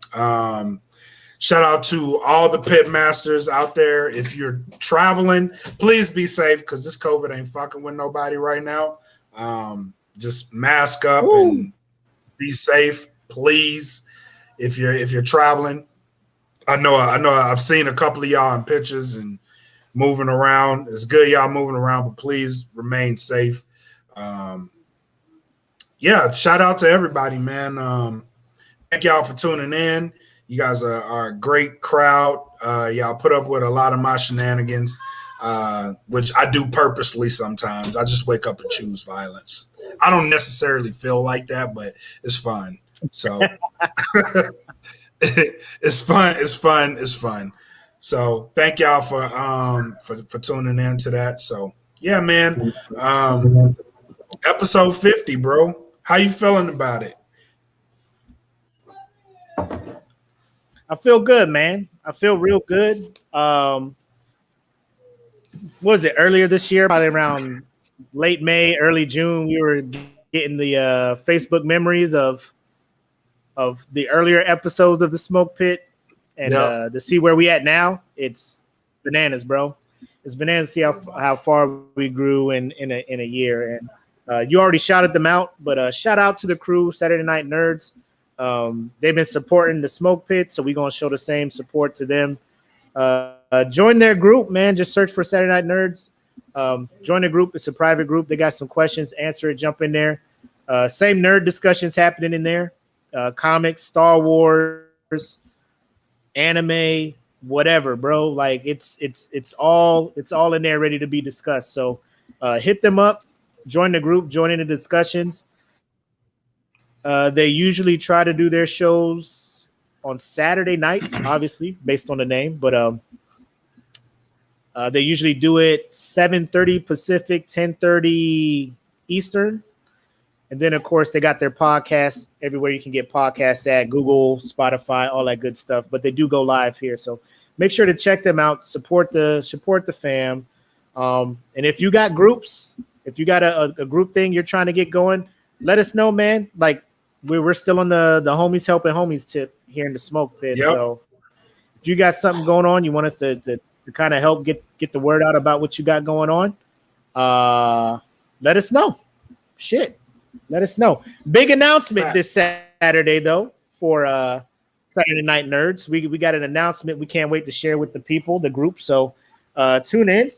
Shout out to all the pit masters out there. If you're traveling, please be safe because this COVID ain't fucking with nobody right now. Just mask up and be safe, please. If you're traveling, I know I've seen a couple of y'all in pictures and moving around. It's good y'all moving around, but please remain safe. Shout out to everybody, man. Thank y'all for tuning in. You guys are a great crowd. Y'all put up with a lot of my shenanigans, which I do purposely sometimes. I just wake up and choose violence. I don't necessarily feel like that, but it's fun. So it's fun. It's fun. It's fun. So thank y'all for tuning in to that. So yeah, man. Episode 50, bro. How you feeling about it? I feel good, man. I feel real good. What was it earlier this year? Probably around late May, early June. We were getting the Facebook memories of the earlier episodes of the Smoke Pit, and to see where we at now, it's bananas, bro. It's bananas to see how far we grew in a year. And you already shouted them out, but shout out to the crew, Saturday Night Nerds. They've been supporting the Smoke Pit, so we're gonna show the same support to them. Join their group, man. Just search for Saturday Night Nerds. Join the group. It's a private group. They got some questions. Answer it. Jump in there. Same nerd discussions happening in there. Comics, Star Wars, anime, whatever, bro. Like it's all in there, ready to be discussed. So hit them up. Join the group. Join in the discussions. They usually try to do their shows on Saturday nights, obviously, based on the name, but they usually do it 7:30 Pacific, 10:30 Eastern. And then, of course, they got their podcasts everywhere you can get podcasts at, Google, Spotify, all that good stuff. But they do go live here. So make sure to check them out. Support the fam. And if you got groups, if you got a group thing you're trying to get going, let us know, man. Like we're still on the homies helping homies tip here in the smoke pit. Yep. So if you got something going on, you want us to kind of help get the word out about what you got going on, let us know. Shit, let us know. Big announcement this Saturday though for Saturday Night Nerds. We got an announcement we can't wait to share with the people, the group. So tune in.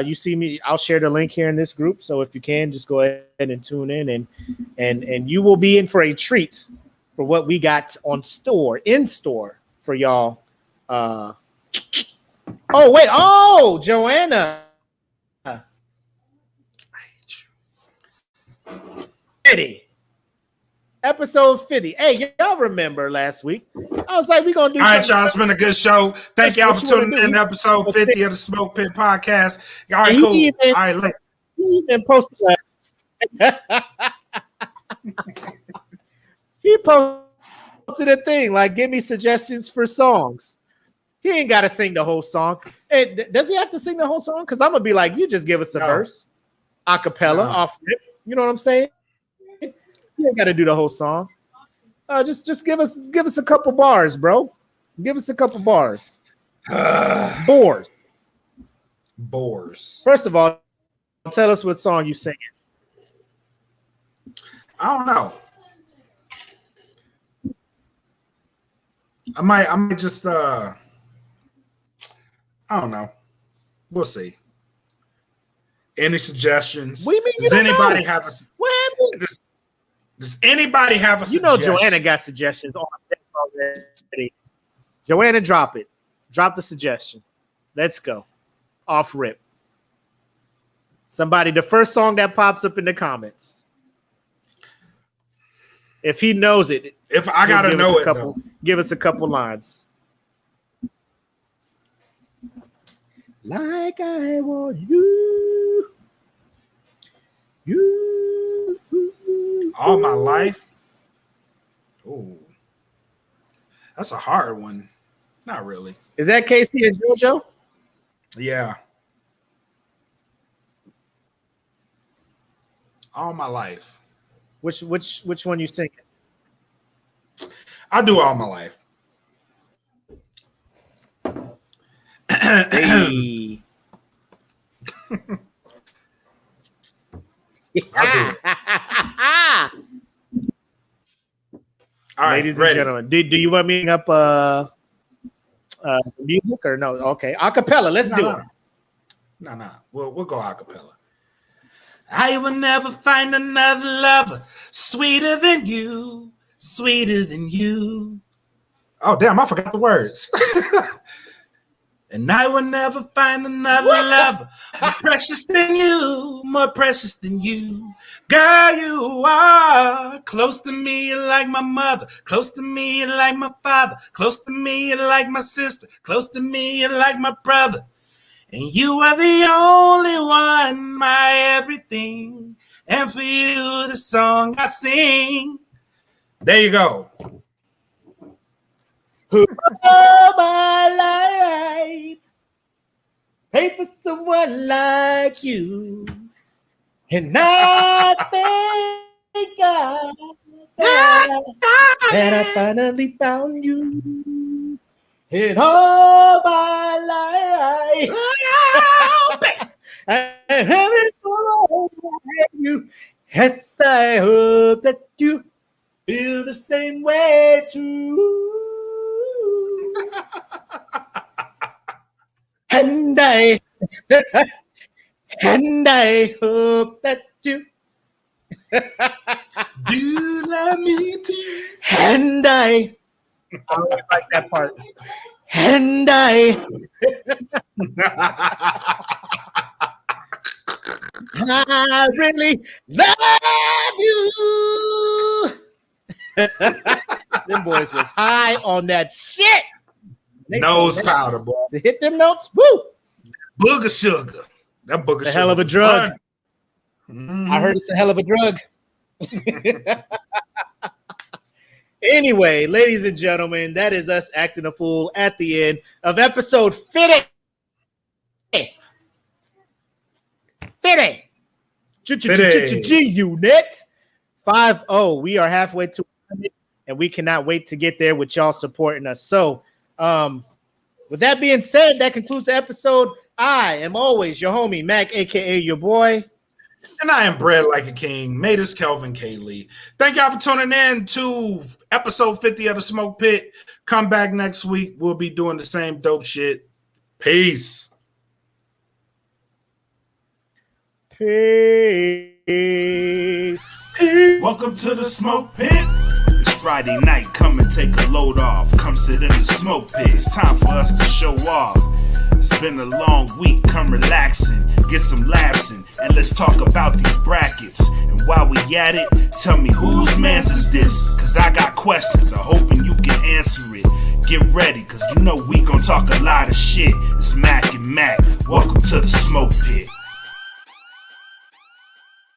You see me, I'll share the link here in this group. So if you can, just go ahead and tune in and you will be in for a treat for what we got in store for y'all. Joanna. Fiddy. Episode 50. Hey, y'all remember last week? I was like, we're going to do all right, y'all. It's been a good show. Thank y'all for tuning in to episode 50 of the Smoke Pit Podcast. All right, cool. All right, later. He even posted that. He posted a thing like, give me suggestions for songs. He ain't got to sing the whole song. Hey, does he have to sing the whole song? Because I'm going to be like, you just give us a verse, a cappella, off rip. You know what I'm saying? You ain't got to do the whole song. Just give us a couple bars, bro. Give us a couple bars. Bores. First of all, tell us what song you singing. I don't know. I might just I don't know. We'll see. Any suggestions? What do you mean does anybody have a Does anybody have a suggestion? You know Joanna got suggestions on already. Joanna, drop it. Drop the suggestion. Let's go. Off rip. Somebody, the first song that pops up in the comments. If he knows it. If I gotta know it, though. Give us a couple lines. Like I want you. All my life. Oh, that's a hard one. Not really. Is that Casey and JoJo? Yeah. All my life. Which one you singing? I do all my life. Hey. I do it. All right, ladies ready. and gentlemen, do you want me up music or no? Okay, acapella. Let's do it. No. We'll go acapella. I will never find another lover sweeter than you, sweeter than you. Oh damn! I forgot the words. And I will never find another lover more precious than you, more precious than you. Girl, you are close to me like my mother, close to me like my father, close to me like my sister, close to me like my brother. And you are the only one, my everything. And for you, the song I sing. There you go. All my life, pray for someone like you, and I thank God that I finally found you. In all my life, I haven't forgotten you. Yes, I hope that you feel the same way too. And I hope that you do love me too. And I always like that part. And I really love you. Them boys was high on that shit. Nose powder, boy. To hit them notes, woo! Booger sugar. That booger It's a sugar. hell of a drug. Mm-hmm. I heard it's a hell of a drug. Anyway, ladies and gentlemen, that is us acting a fool at the end of episode 50. 50. G-Unit 5-0. We are halfway to 100, and we cannot wait to get there with y'all supporting us. So, with that being said, that concludes the episode. I am always your homie, Mac, a.k.a. your boy. And I am bred like a king. Matus Kelvin K. Lee. Thank y'all for tuning in to episode 50 of The Smoke Pit. Come back next week. We'll be doing the same dope shit. Peace. Peace. Welcome to the smoke pit. It's Friday night. Come and take a load off. Come sit in the smoke pit. It's time for us to show off. It's been a long week. Come relaxing, get some laughs in, and let's talk about these brackets. And while we at it, tell me whose man's is this? Cause I got questions. I'm hoping you can answer it. Get ready, cause you know we gon' talk a lot of shit. It's Mac and Mac. Welcome to the smoke pit.